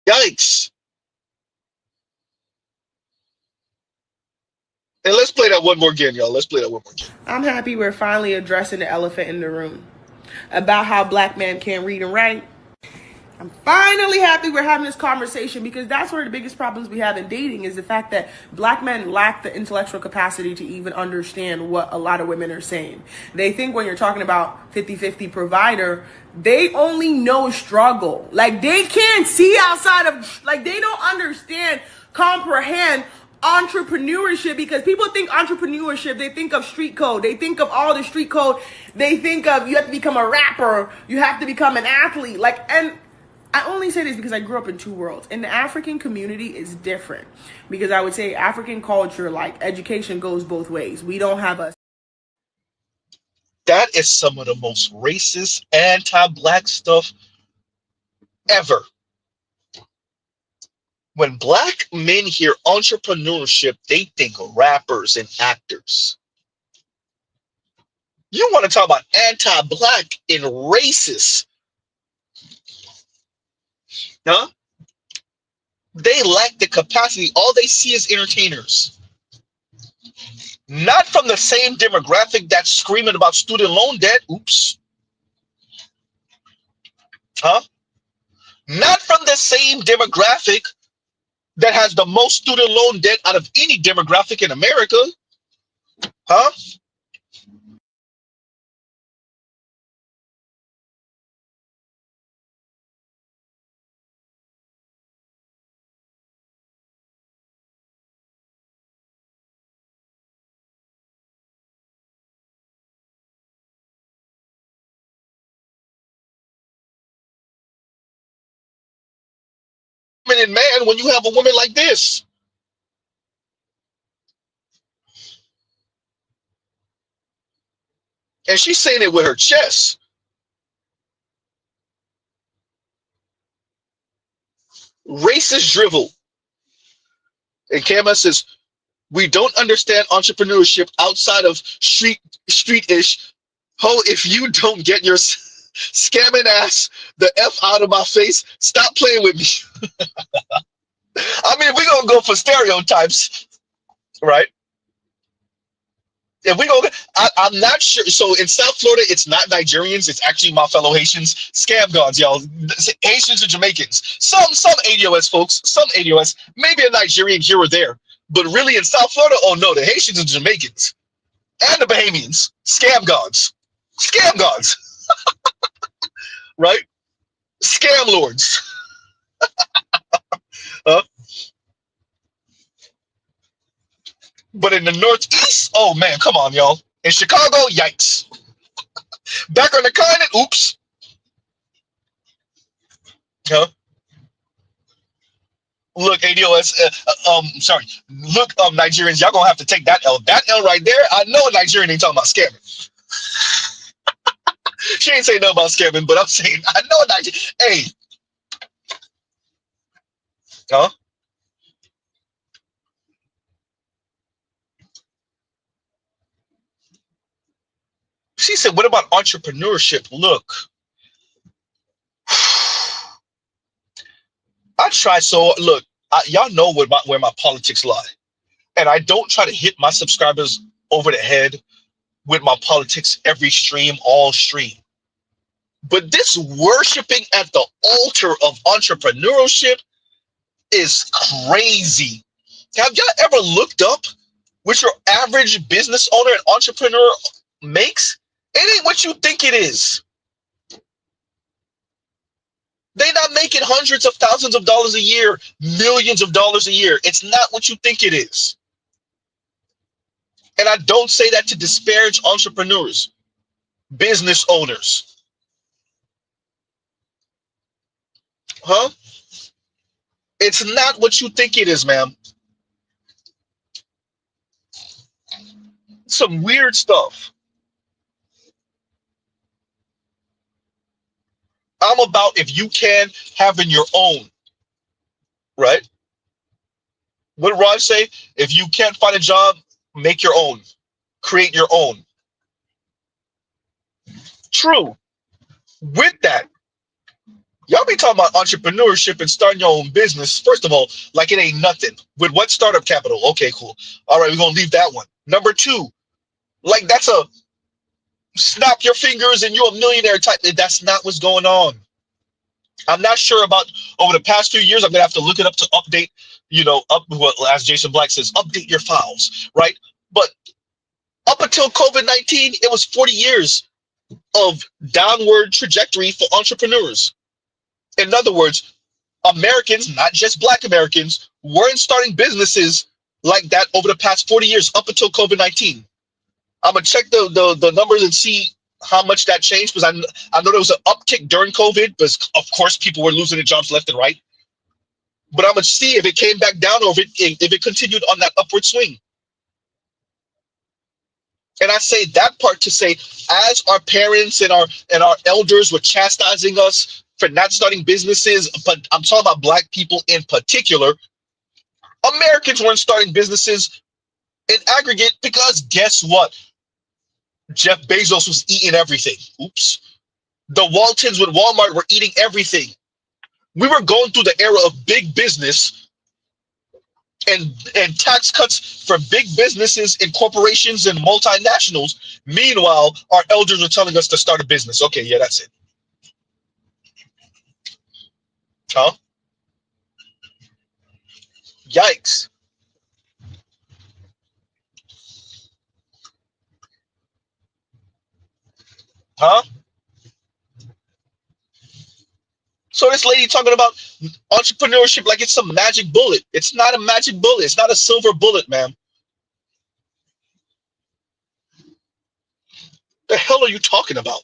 Yikes. And let's play that one more again, y'all. Let's play that one more again. I'm happy we're finally addressing the elephant in the room about how Black men can't read and write. I'm finally happy we're having this conversation because that's one of the biggest problems we have in dating is the fact that Black men lack the intellectual capacity to even understand what a lot of women are saying. They think when you're talking about 50-50 provider, they only know struggle. Like they can't see outside of, like they don't understand, comprehend entrepreneurship, because people think entrepreneurship, they think of street code, they think of all the street code, they think of you have to become a rapper, you have to become an athlete, like, and I only say this because I grew up in two worlds. In the African community is different because I would say African culture, like education goes both ways. We don't have a. That is some of the most racist, anti-Black stuff ever. When Black men hear entrepreneurship, they think of rappers and actors. You want to talk about anti-Black and racist? Huh? They lack the capacity. All they see is entertainers. Not from the same demographic that's screaming about student loan debt. Oops. Huh? Not from the same demographic that has the most student loan debt out of any demographic in America. Huh? Woman and man, when you have a woman like this. And she's saying it with her chest. Racist drivel. And Kama says, we don't understand entrepreneurship outside of street-ish. Ho, if you don't get your scamming ass the F out of my face, stop playing with me. I mean, if we're going to go for stereotypes, right? If we go, I'm not sure. So in South Florida, it's not Nigerians. It's actually my fellow Haitians. Scam gods, y'all. Haitians and Jamaicans. Some ADOS folks, some ADOS, maybe a Nigerian here or there. But really in South Florida, oh no, the Haitians and Jamaicans. And the Bahamians. Scam gods. Scam gods. Right? Scam lords. But in the Northeast, oh man, come on, y'all. In Chicago, yikes. Back on the continent, oops. Huh? Look, ADOS, sorry. Look, Nigerians, y'all gonna have to take that L. That L right there, I know a Nigerian ain't talking about scamming. She ain't saying nothing about scamming, but I'm saying, I know a Nigerian. Hey. Huh? She said, what about entrepreneurship? Look, I try. So look, y'all know where my politics lie. And I don't try to hit my subscribers over the head with my politics every stream, all stream. But this worshiping at the altar of entrepreneurship is crazy. Have y'all ever looked up what your average business owner and entrepreneur makes? It ain't what you think it is. They're not making hundreds of thousands of dollars a year, millions of dollars a year. It's not what you think it is. And I don't say that to disparage entrepreneurs, business owners. Huh? It's not what you think it is, ma'am. Some weird stuff. I'm about if you can having your own, right? What did Ron say? If you can't find a job, make your own. Create your own. True. With that, y'all be talking about entrepreneurship and starting your own business. First of all, like it ain't nothing. With what startup capital? Okay, cool. All right, we're going to leave that one. Number two, like that's a snap your fingers and you're a millionaire type. That's not what's going on. I'm not sure about over the past few years. I'm gonna have to look it up to update, as Jason Black says, update your files, right? But up until COVID-19, it was 40 years of downward trajectory for entrepreneurs. In other words, Americans, not just Black Americans, weren't starting businesses like that over the past 40 years up until COVID-19. I'm gonna check the numbers and see how much that changed, because I know there was an uptick during COVID, because of course people were losing their jobs left and right. But I'm gonna see if it came back down or if it continued on that upward swing. And I say that part to say, as our parents and our elders were chastising us for not starting businesses, but I'm talking about Black people in particular, Americans weren't starting businesses in aggregate because guess what? Jeff Bezos was eating everything. Oops. The Waltons with Walmart were eating everything. We were going through the era of big business and tax cuts for big businesses and corporations and multinationals. Meanwhile, our elders were telling us to start a business. Okay, yeah, that's it. Huh? Yikes. Huh? So this lady talking about entrepreneurship like it's some magic bullet. It's not a magic bullet. It's not a silver bullet, man. The hell are you talking about?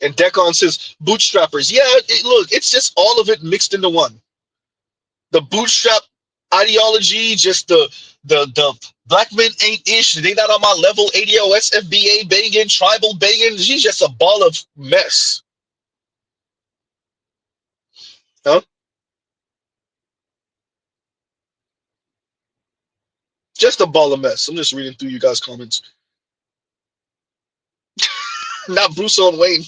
And Decon says, bootstrappers. Yeah, look, it's just all of it mixed into one. The bootstrap ideology, just the Black men ain't ish. They not on my level. ADOS, FBA, banging, tribal banging. She's just a ball of mess. Huh? Just a ball of mess. I'm just reading through you guys' comments. Not Bruce Owen Wayne.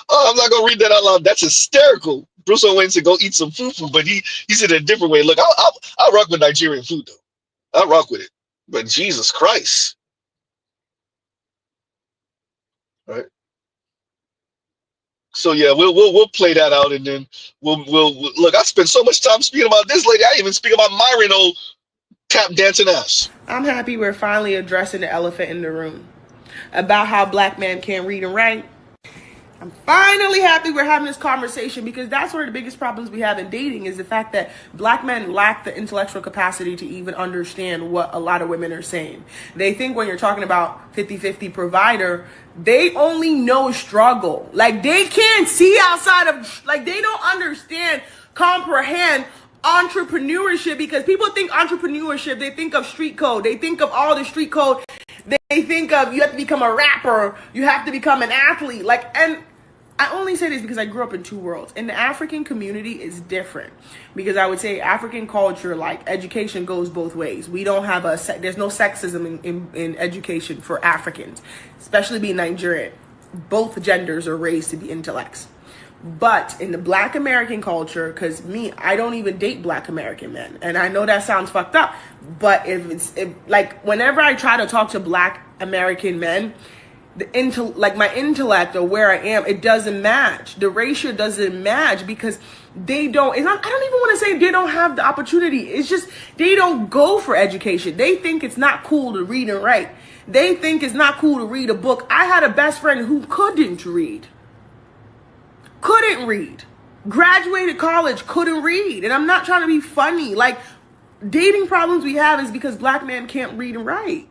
Oh, I'm not gonna read that out loud. That's hysterical. Bruce Owen Wayne said go eat some fufu, but he said it a different way. Look, I'll rock with Nigerian food though. I'll rock with it. But Jesus Christ. All right. So yeah, we'll play that out, and then we'll look. I spent so much time speaking about this lady. I didn't even speak about Myron, old tap dancing ass. I'm happy we're finally addressing the elephant in the room about how Black men can't read and write. I'm finally happy we're having this conversation, because that's one of the biggest problems we have in dating is the fact that Black men lack the intellectual capacity to even understand what a lot of women are saying. They think when you're talking about 50-50 provider, they only know struggle. Like they can't see outside of, like they don't understand, comprehend entrepreneurship, because people think entrepreneurship, they think of street code. They think of all the street code. They think of you have to become a rapper, you have to become an athlete. Like, and I only say this because I grew up in two worlds. In the African community, it's different because I would say African culture, like education, goes both ways. We don't have there's no sexism in education for Africans, especially being Nigerian. Both genders are raised to be intellects. But in the Black American culture, because I don't even date Black American men, and I know that sounds fucked up, but like whenever I try to talk to Black American men, my intellect or where I am, it doesn't match. The ratio doesn't match because they don't. I don't even want to say they don't have the opportunity. It's just they don't go for education. They think it's not cool to read and write. They think it's not cool to read a book. I had a best friend who couldn't read. Graduated college, couldn't read. And I'm not trying to be funny. Like, dating problems we have is because Black men can't read and write.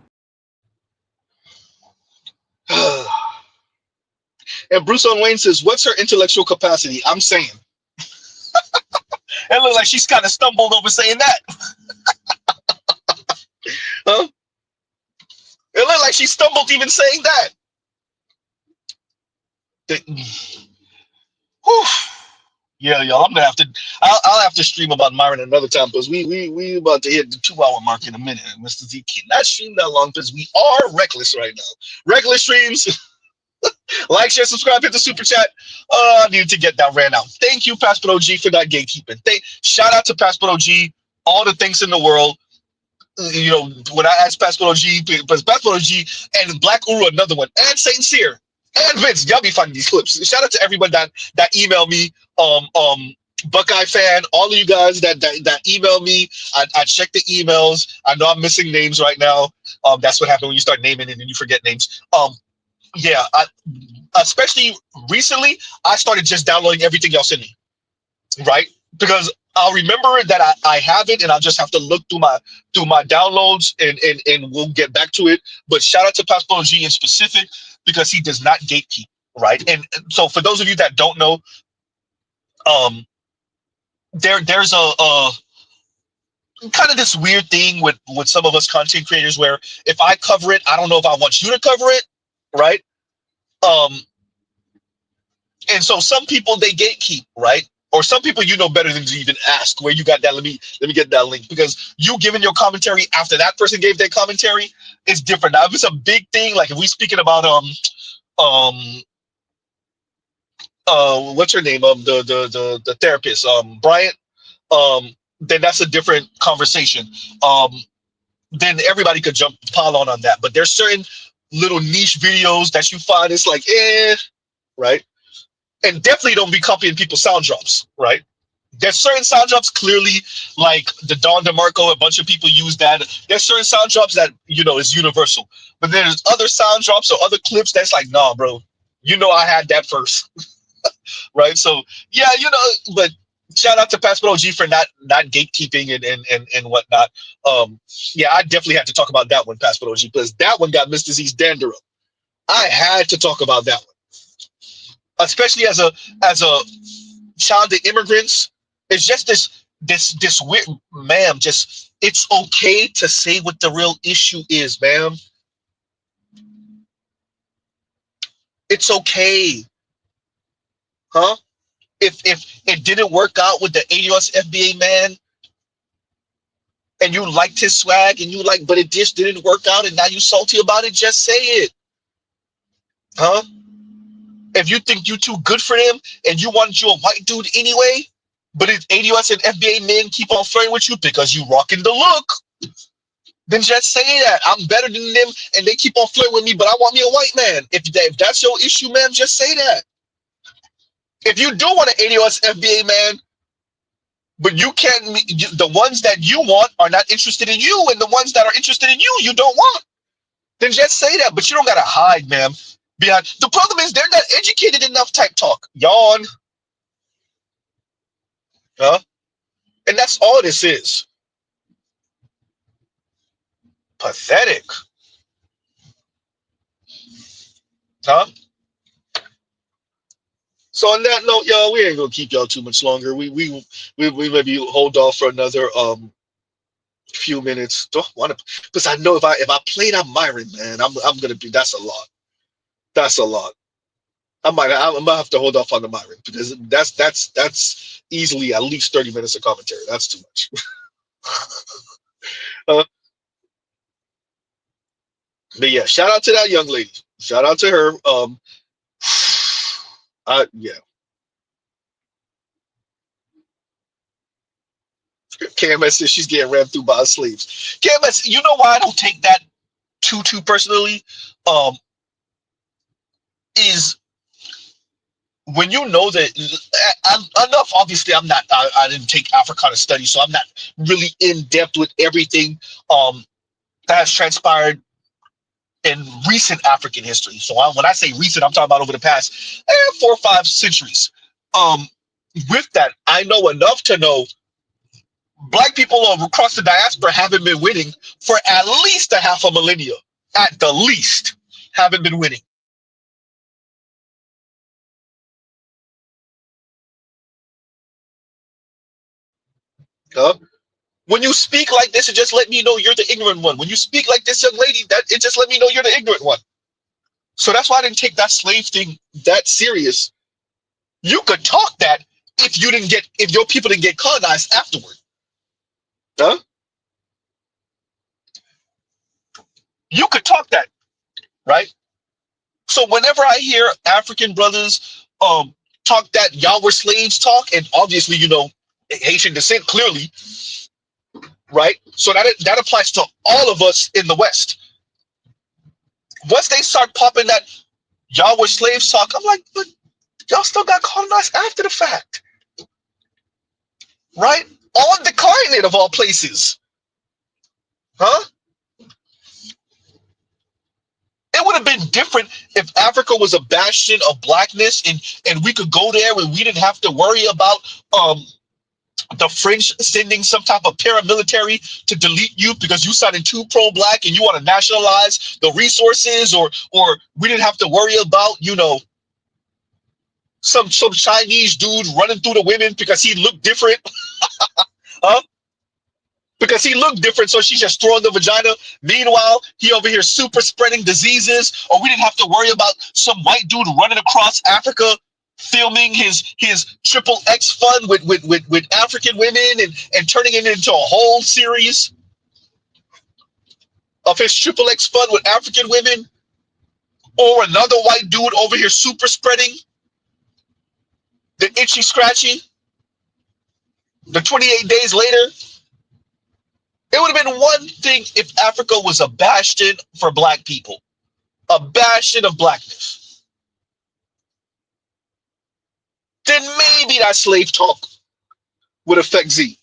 And Bruce on Wayne says, what's her intellectual capacity? I'm saying. It looks like she's kind of stumbled over saying that. Huh? It looks like she stumbled even saying that. Whew. Yeah, y'all. I'm gonna have to. I'll have to stream about Myron another time because we about to hit the 2-hour mark in a minute. Mr. Z cannot stream that long because we are reckless right now. Reckless streams. Like, share, subscribe, hit the super chat. I need to get that ran out. Thank you, Passport OG, for that gatekeeping. Shout out to Passport OG. All the things in the world. You know, when I asked Passport OG, because Passport OG and Black Uru, another one, and Saint Cyr and Vince, y'all be finding these clips. Shout out to everyone that emailed me. Buckeye fan, all of you guys that email me. I check the emails. I know I'm missing names right now. That's what happened when you start naming it and you forget names. Yeah, especially recently, I started just downloading everything else in me, right? Because I'll remember that I have it, and I'll just have to look through my downloads, and we'll get back to it. But shout out to Passport G in specific because he does not gatekeep, right? And so for those of you that don't know, there's a kind of this weird thing with some of us content creators where if I cover it, I don't know if I want you to cover it, right? And so some people, they gatekeep, right? Or some people, you know better than to even ask where you got that. Let me get that link, because you giving your commentary after that person gave their commentary is different. Now, if it's a big thing, like if we speaking about what's her name, the therapist, Bryant, then that's a different conversation. Then everybody could pile on that. But there's certain little niche videos that you find it's like, right? And definitely don't be copying people's sound drops, right? There's certain sound drops clearly, like the Don DeMarco, a bunch of people use that. There's certain sound drops that, you know, is universal. But there's other sound drops or other clips that's like, nah, bro, you know I had that first. Right? So, yeah, you know, but shout out to Passport OG for not gatekeeping and whatnot. Yeah, I definitely had to talk about that one, Passport OG, because that one got Mr. Z's dander up. I had to talk about that one. Especially as a child of immigrants, it's just this weird, ma'am. Just, it's okay to say what the real issue is, ma'am. It's okay, huh? If it didn't work out with the ADOS FBA man, and you liked his swag, and you like, but it just didn't work out, and now you salty about it, just say it, huh? If you think you too good for them and you want you a white dude anyway, but if ADOS and FBA men keep on flirting with you because you rocking the look, then just say that. I'm better than them and they keep on flirting with me, but I want me a white man. If that's your issue, man, just say that. If you do want an ADOS FBA man, but you can't, the ones that you want are not interested in you, and the ones that are interested in you, you don't want, then just say that. But you don't got to hide, man. The problem is they're not educated enough type talk. Yawn. Huh? And that's all this is. Pathetic. Huh? So on that note, y'all, we ain't gonna keep y'all too much longer. We maybe hold off for another few minutes. Don't want to, because I know if I play that Myron, man, I'm gonna be, that's a lot. That's a lot. I'm gonna have to hold off on the Myron because that's easily at least 30 minutes of commentary. That's too much. uh, but yeah, shout out to that young lady. Shout out to her. Yeah. KMS says she's getting rammed through by her sleeves. KMS, you know why I don't take that too personally? Is when you know that enough. Obviously, I didn't take Africana studies, so I'm not really in depth with everything that has transpired in recent African history. So when I say recent, I'm talking about over the past 4 or 5 centuries. With that, I know enough to know Black people across the diaspora haven't been winning for at least a half a millennia. At the least, haven't been winning. When you speak like this, it just let me know you're the ignorant one. When you speak like this young lady, that it just let me know you're the ignorant one. So that's why I didn't take that slave thing that serious. You could talk that if your people didn't get colonized afterward. Huh? You could talk that, right? So whenever I hear African brothers talk that y'all were slaves talk, and obviously, Haitian descent clearly, right? So that applies to all of us in the West. Once they start popping that y'all were slaves talk, I'm like, but y'all still got colonized after the fact, right? On the continent of all places, huh? It would have been different if Africa was a bastion of blackness and we could go there and we didn't have to worry about the French sending some type of paramilitary to delete you because you sounded too pro-black and you want to nationalize the resources, or we didn't have to worry about, some Chinese dude running through the women because he looked different. Huh? Because he looked different, so she's just throwing the vagina. Meanwhile, he over here super spreading diseases, or we didn't have to worry about some white dude running across Africa filming his triple X fun with African women and turning it into a whole series of his triple X fun with African women, or another white dude over here super spreading the itchy scratchy the 28 days later. It would have been one thing if Africa was a bastion for black people, a bastion of blackness. Then maybe that slave talk would affect Z.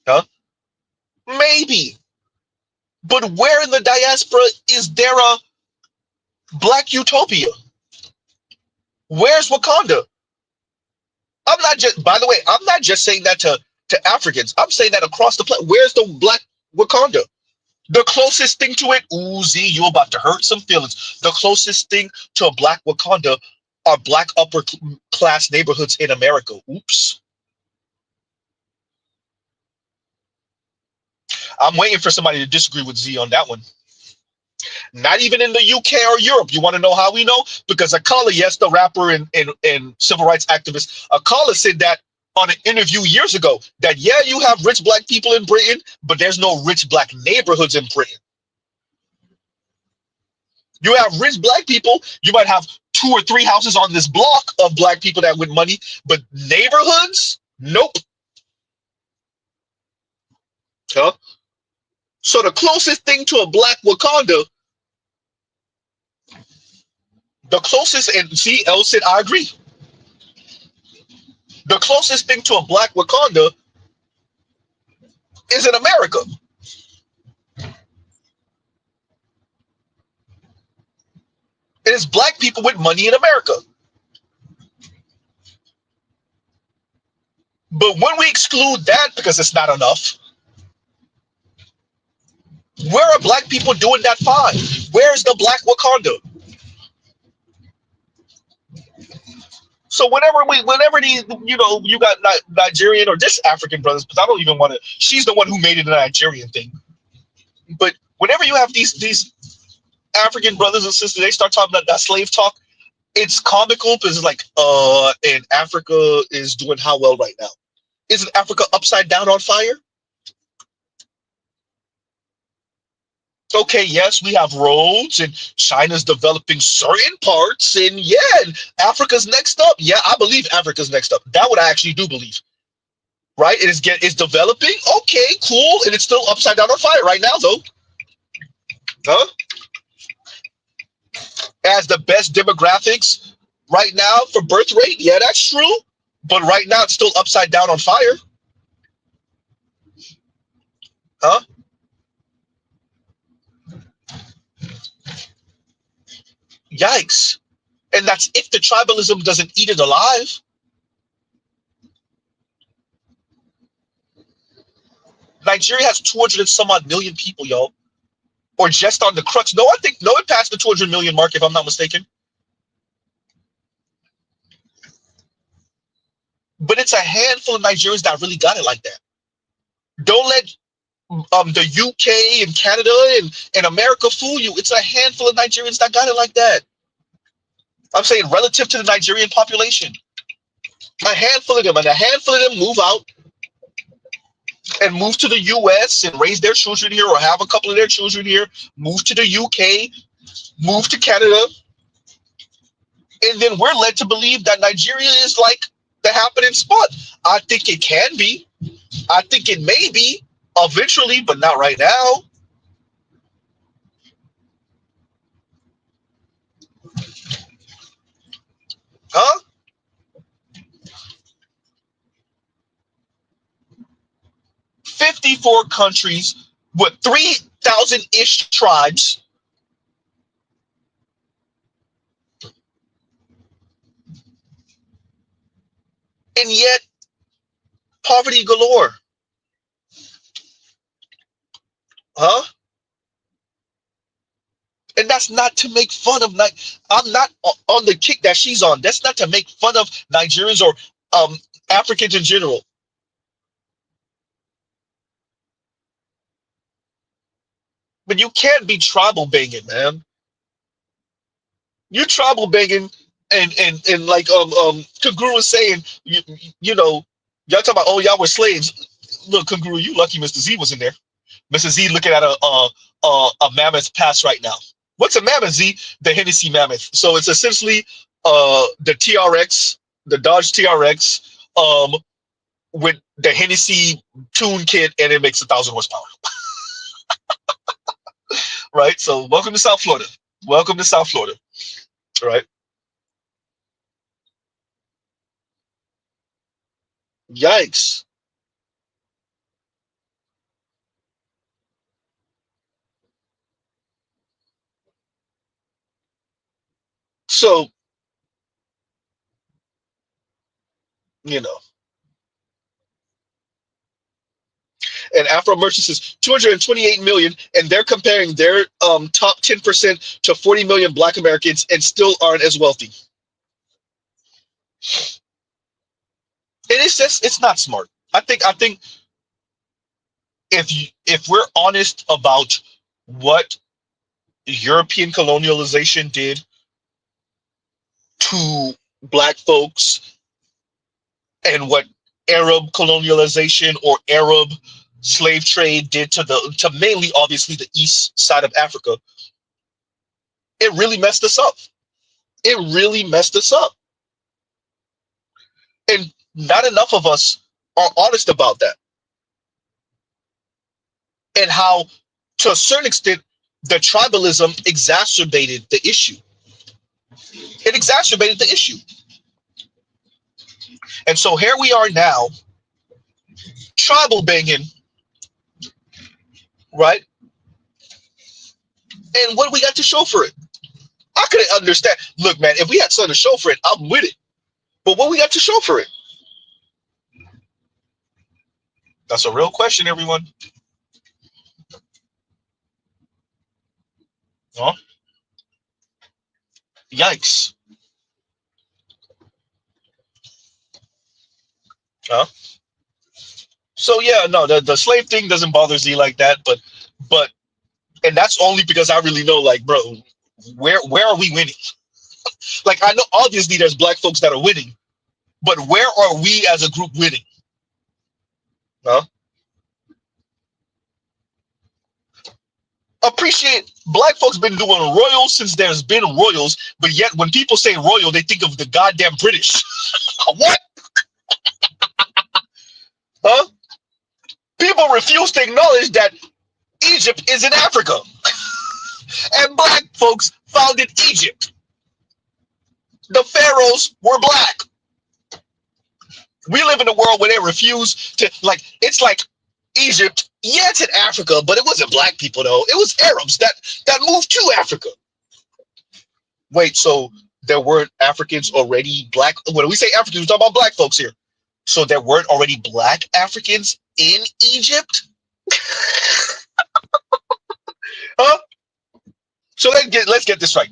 Huh? Maybe. But where in the diaspora is there a black utopia? Where's Wakanda? By the way, I'm not just saying that to Africans. I'm saying that across the planet. Where's the black Wakanda? The closest thing to it, ooh, Z, you about to hurt some feelings. The closest thing to a black Wakanda are black upper class neighborhoods in America. Oops. I'm waiting for somebody to disagree with Z on that one. Not even in the UK or Europe. You want to know how we know? Because Akala, yes, the rapper and civil rights activist, Akala said that on an interview years ago, that yeah, you have rich black people in Britain, but there's no rich black neighborhoods in Britain. You have rich black people, you might have 2 or 3 houses on this block of black people that with money, but neighborhoods? Nope. Huh? So the closest thing to a black Wakanda, the closest, and see, El said, I agree. The closest thing to a black Wakanda is in America. It is black people with money in America. But when we exclude that because it's not enough, where are black people doing that fine? Where's the black Wakanda? So whenever these, you got Nigerian or just African brothers, because I don't even want to. She's the one who made it a Nigerian thing. But whenever you have these, African brothers and sisters, they start talking about that slave talk. It's comical because it's like, and Africa is doing how well right now? Isn't Africa upside down on fire? Okay, yes, we have roads and China's developing certain parts, and yeah, and Africa's next up. Yeah, I believe Africa's next up. That what I actually do believe. Right? It's developing. Okay, cool, and it's still upside down on fire right now, though. Huh? As the best demographics right now for birth rate, yeah, that's true. But right now, it's still upside down on fire. Huh? Yikes! And that's if the tribalism doesn't eat it alive. Nigeria has 200 and some odd million people, y'all. Or just on the crux. No, I think no, it passed the 200 million mark, if I'm not mistaken. But it's a handful of Nigerians that really got it like that. Don't let the UK and Canada and America fool you. It's a handful of Nigerians that got it like that. I'm saying relative to the Nigerian population. A handful of them, and a handful of them move out and move to the US and raise their children here, or have a couple of their children here, move to the UK, move to Canada, and then we're led to believe that Nigeria is like the happening spot. I think it can be. I think it may be eventually, but not right now. Huh? 54 countries with 3,000-ish tribes. And yet, poverty galore. Huh? And that's not to make fun of. I'm not on the kick that she's on. That's not to make fun of Nigerians or Africans in general. But you can't be tribal banging, man. You tribal banging, and like Kanguru was saying, you know, y'all talking about, oh, y'all were slaves. Look, Kanguru, you lucky Mr. Z was in there. Mr. Z looking at a mammoth pass right now. What's a mammoth, Z? The Hennessy mammoth. So it's essentially the TRX, the Dodge TRX, with the Hennessy tune kit, and it makes 1,000 horsepower. Right? So welcome to South Florida. Welcome to South Florida. Right? Yikes. So, you know, and Afro Merchants is 228 million, and they're comparing their top 10% to 40 million Black Americans, and still aren't as wealthy. And it's not smart. I think if we're honest about what European colonialization did to Black folks, and what Arab colonialization or Arab slave trade did to mainly obviously the east side of Africa, it really messed us up. It really messed us up. And not enough of us are honest about that. And how, to a certain extent, the tribalism exacerbated the issue. It exacerbated the issue. And so here we are now, tribal banging, right? And what do we got to show for it? I couldn't understand. Look, man, if we had something to show for it, I'm with it. But what we got to show for it? That's a real question, everyone. Huh? Yikes. Huh? So yeah, no, the slave thing doesn't bother Z like that, but And that's only because I really know, like, bro, where are we winning? Like, I know obviously there's black folks that are winning, but where are we as a group winning? Huh? Appreciate black folks been doing royals since there's been royals, but yet when people say royal, they think of the goddamn British. What? Huh? People refuse to acknowledge that Egypt is in Africa. And black folks founded Egypt. The pharaohs were black. We live in a world where they refuse to, like, it's like Egypt, yeah, it's in Africa, but it wasn't black people though. It was Arabs that moved to Africa. Wait, so there weren't Africans already black? When we say Africans, we're talking about black folks here. So there weren't already black Africans in Egypt? Huh? So let's get this right.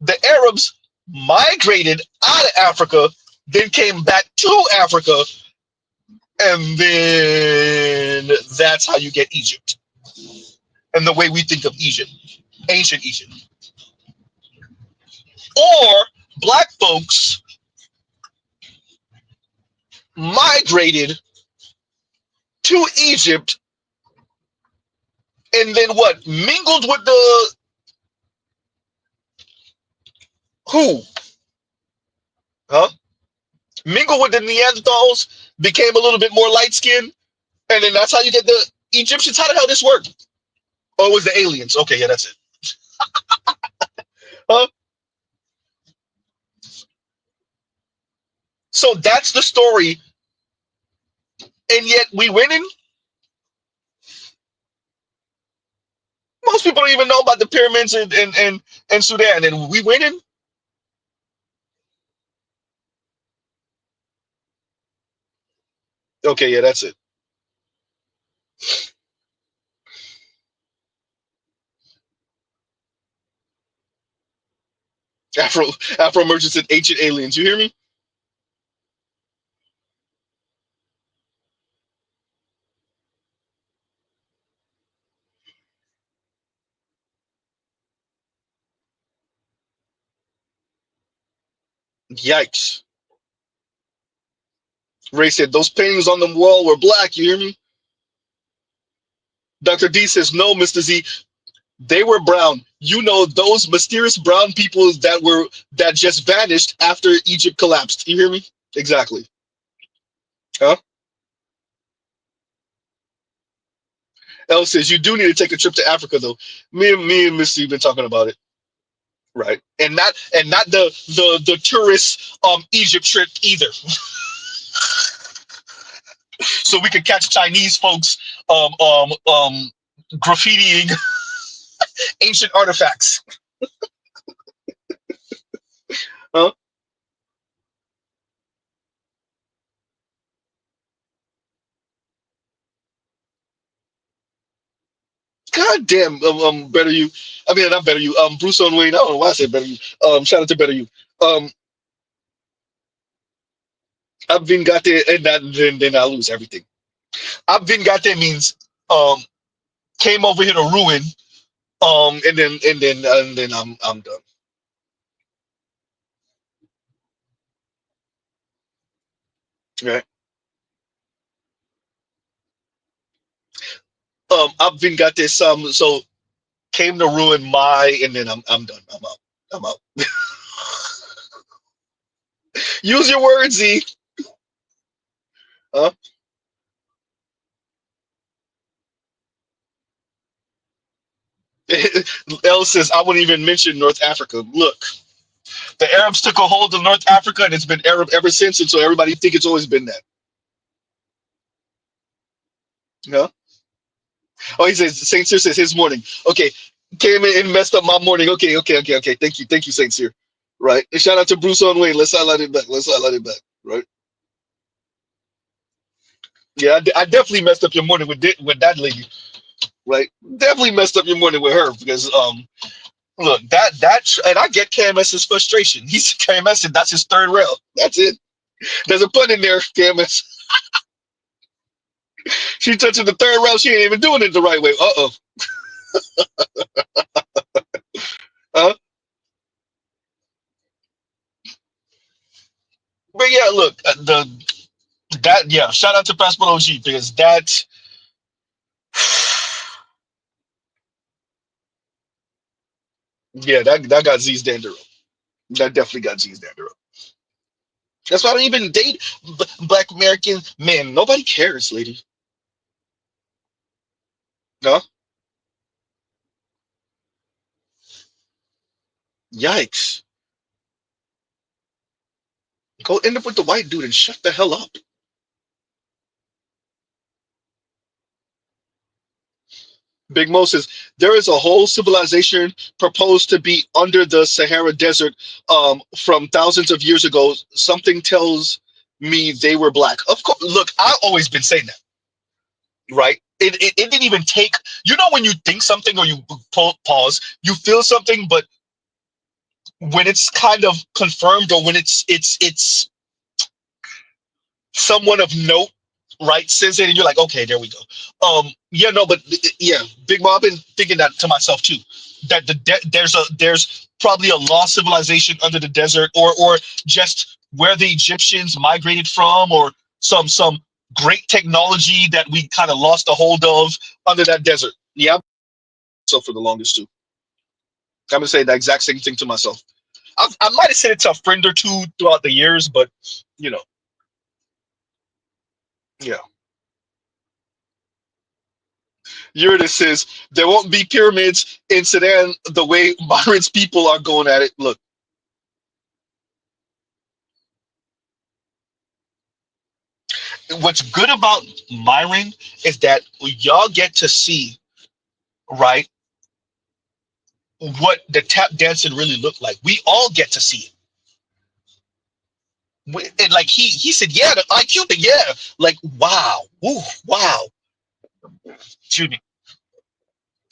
The Arabs migrated out of Africa, then came back to Africa, and then that's how you get Egypt. And the way we think of Egypt, ancient Egypt. Or black folks migrated to Egypt and then what? Mingled with the who? Huh? Mingled with the Neanderthals, became a little bit more light skinned, and then that's how you get the Egyptians. How the hell this work? Oh, it was the aliens. Okay, yeah, that's it. Huh? So that's the story, and yet we winning. Most people don't even know about the pyramids and Sudan, and we winning. Okay, yeah, that's it. Afro emergence and ancient aliens. You hear me? Yikes. Ray said those paintings on the wall were black. You hear me? Dr. D says no, Mr. Z. They were brown. You know those mysterious brown people that just vanished after Egypt collapsed. You hear me? Exactly. Huh? Elle says you do need to take a trip to Africa though. Me and Missy been talking about it. Right. And not the tourist Egypt trip either. So we could catch Chinese folks graffitiing ancient artifacts. Huh? God damn, better you. I mean, not better you. Bruce on Wayne. I don't know why I said better you. Shout out to better you. Um, I've been got there, and then I lose everything. I've been got there means came over here to ruin. And then I'm done. Right. I've been got there some so came to ruin my, and then I'm done. I'm out. I'm out. Use your words, Z. Huh? L says I wouldn't even mention North Africa. Look, the Arabs took a hold of North Africa, and it's been Arab ever since, and so everybody think it's always been that. No. Oh, he says Saint Cyr says his morning. Okay, came in and messed up my morning. Okay. Thank you, Saint Cyr. Right. And shout out to Bruce on Wayne. Let's highlight it back. Let's highlight it back. Right. Yeah, I definitely messed up your morning with that lady. Right. Definitely messed up your morning with her because look and I get KMS's frustration. He's KMS and that's his third rail. That's it. There's a pun in there, KMS. She touching the third rail. She ain't even doing it the right way. Uh-oh. uh, but yeah, look, shout out to Passport OG because that. Yeah, that got Z's dander. That definitely got Z's dander. That's why I don't even date Black American men. Nobody cares, lady. No, yikes. Go end up with the white dude and shut the hell up. Big Mo says there is a whole civilization proposed to be under the Sahara Desert from thousands of years ago. Something tells me they were black. Of course, look, I've always been saying that, right? It didn't even take, when you think something or you pause, you feel something, but when it's kind of confirmed or when it's someone of note, right, says it, and you're like, okay, there we go. Yeah, no, but yeah, Big Mom, I've been thinking that to myself too. That there's probably a lost civilization under the desert, or just where the Egyptians migrated from, or some great technology that we kind of lost the hold of under that desert. Yeah, so for the longest too. I'm gonna say the exact same thing to myself. I might have said it to a friend or two throughout the years, but you know, yeah. Uranus says there won't be pyramids in Sudan the way Myron's people are going at it. Look, what's good about Myron is that y'all get to see, right, what the tap dancing really looked like. We all get to see it. And like he said, yeah, the IQ thing, yeah. Like, wow, ooh, wow. Excuse me.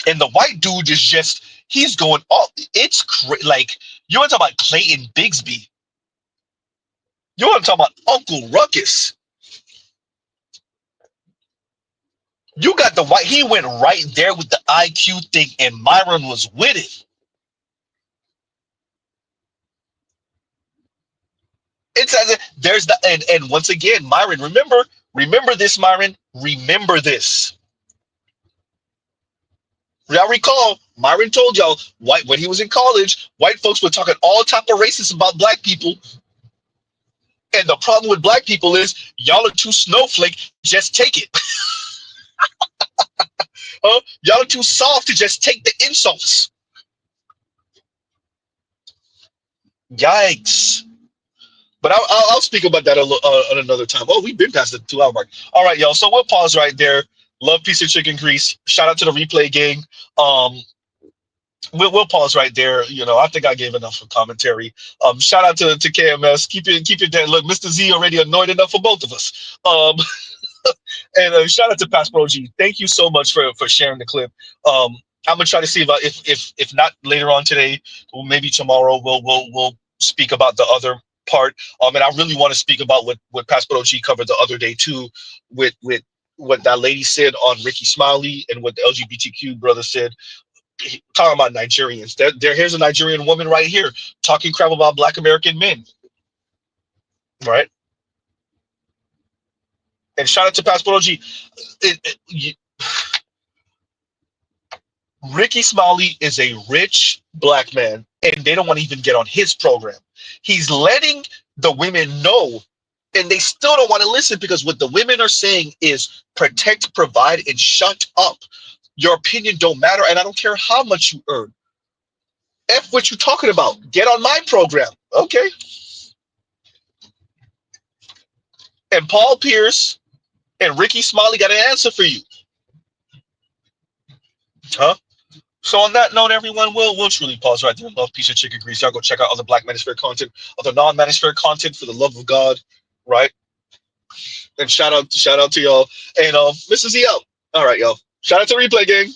And the white dude is just, he's going all, it's like, you want to talk about Clayton Bigsby. You want to talk about Uncle Ruckus. You got the white, he went right there with the IQ thing, and Myron was with it. It's as if there's the, and once again, Myron, remember this, Myron, remember this. Y'all recall, Myron told y'all, when he was in college, white folks were talking all type of racist about black people. And the problem with black people is y'all are too snowflake, just take it. Y'all are too soft to just take the insults. Yikes. But I'll speak about that at another time. Oh, we've been past the 2 hour mark. All right, y'all. So we'll pause right there. Love, piece of chicken grease. Shout out to the replay gang. We'll pause right there. I think I gave enough for commentary. Shout out to KMS. Keep it there. Look, Mr. Z already annoyed enough for both of us. And shout out to Passport OG. Thank you so much for sharing the clip. I'm gonna try to see if not later on today, or maybe tomorrow, we'll speak about the other part. And I really want to speak about what Passport OG covered the other day too, with what that lady said on Ricky Smiley and what the LGBTQ brother said, talking about Nigerians. Here's a Nigerian woman right here talking crap about Black American men, right? And shout out to Passport OG. Ricky Smiley is a rich black man, and they don't want to even get on his program. He's letting the women know, and they still don't want to listen because what the women are saying is protect, provide, and shut up. Your opinion don't matter, and I don't care how much you earn. F what you talking about. Get on my program. Okay. And Paul Pierce and Ricky Smiley got an answer for you. Huh? So on that note, everyone, we'll truly pause right there. Love, piece of chicken grease. Y'all go check out other Black Manosphere content, other non-Manosphere content, for the love of God, right? And shout out to y'all. And Mr. Z out. All right, y'all. Shout out to Replay Gang.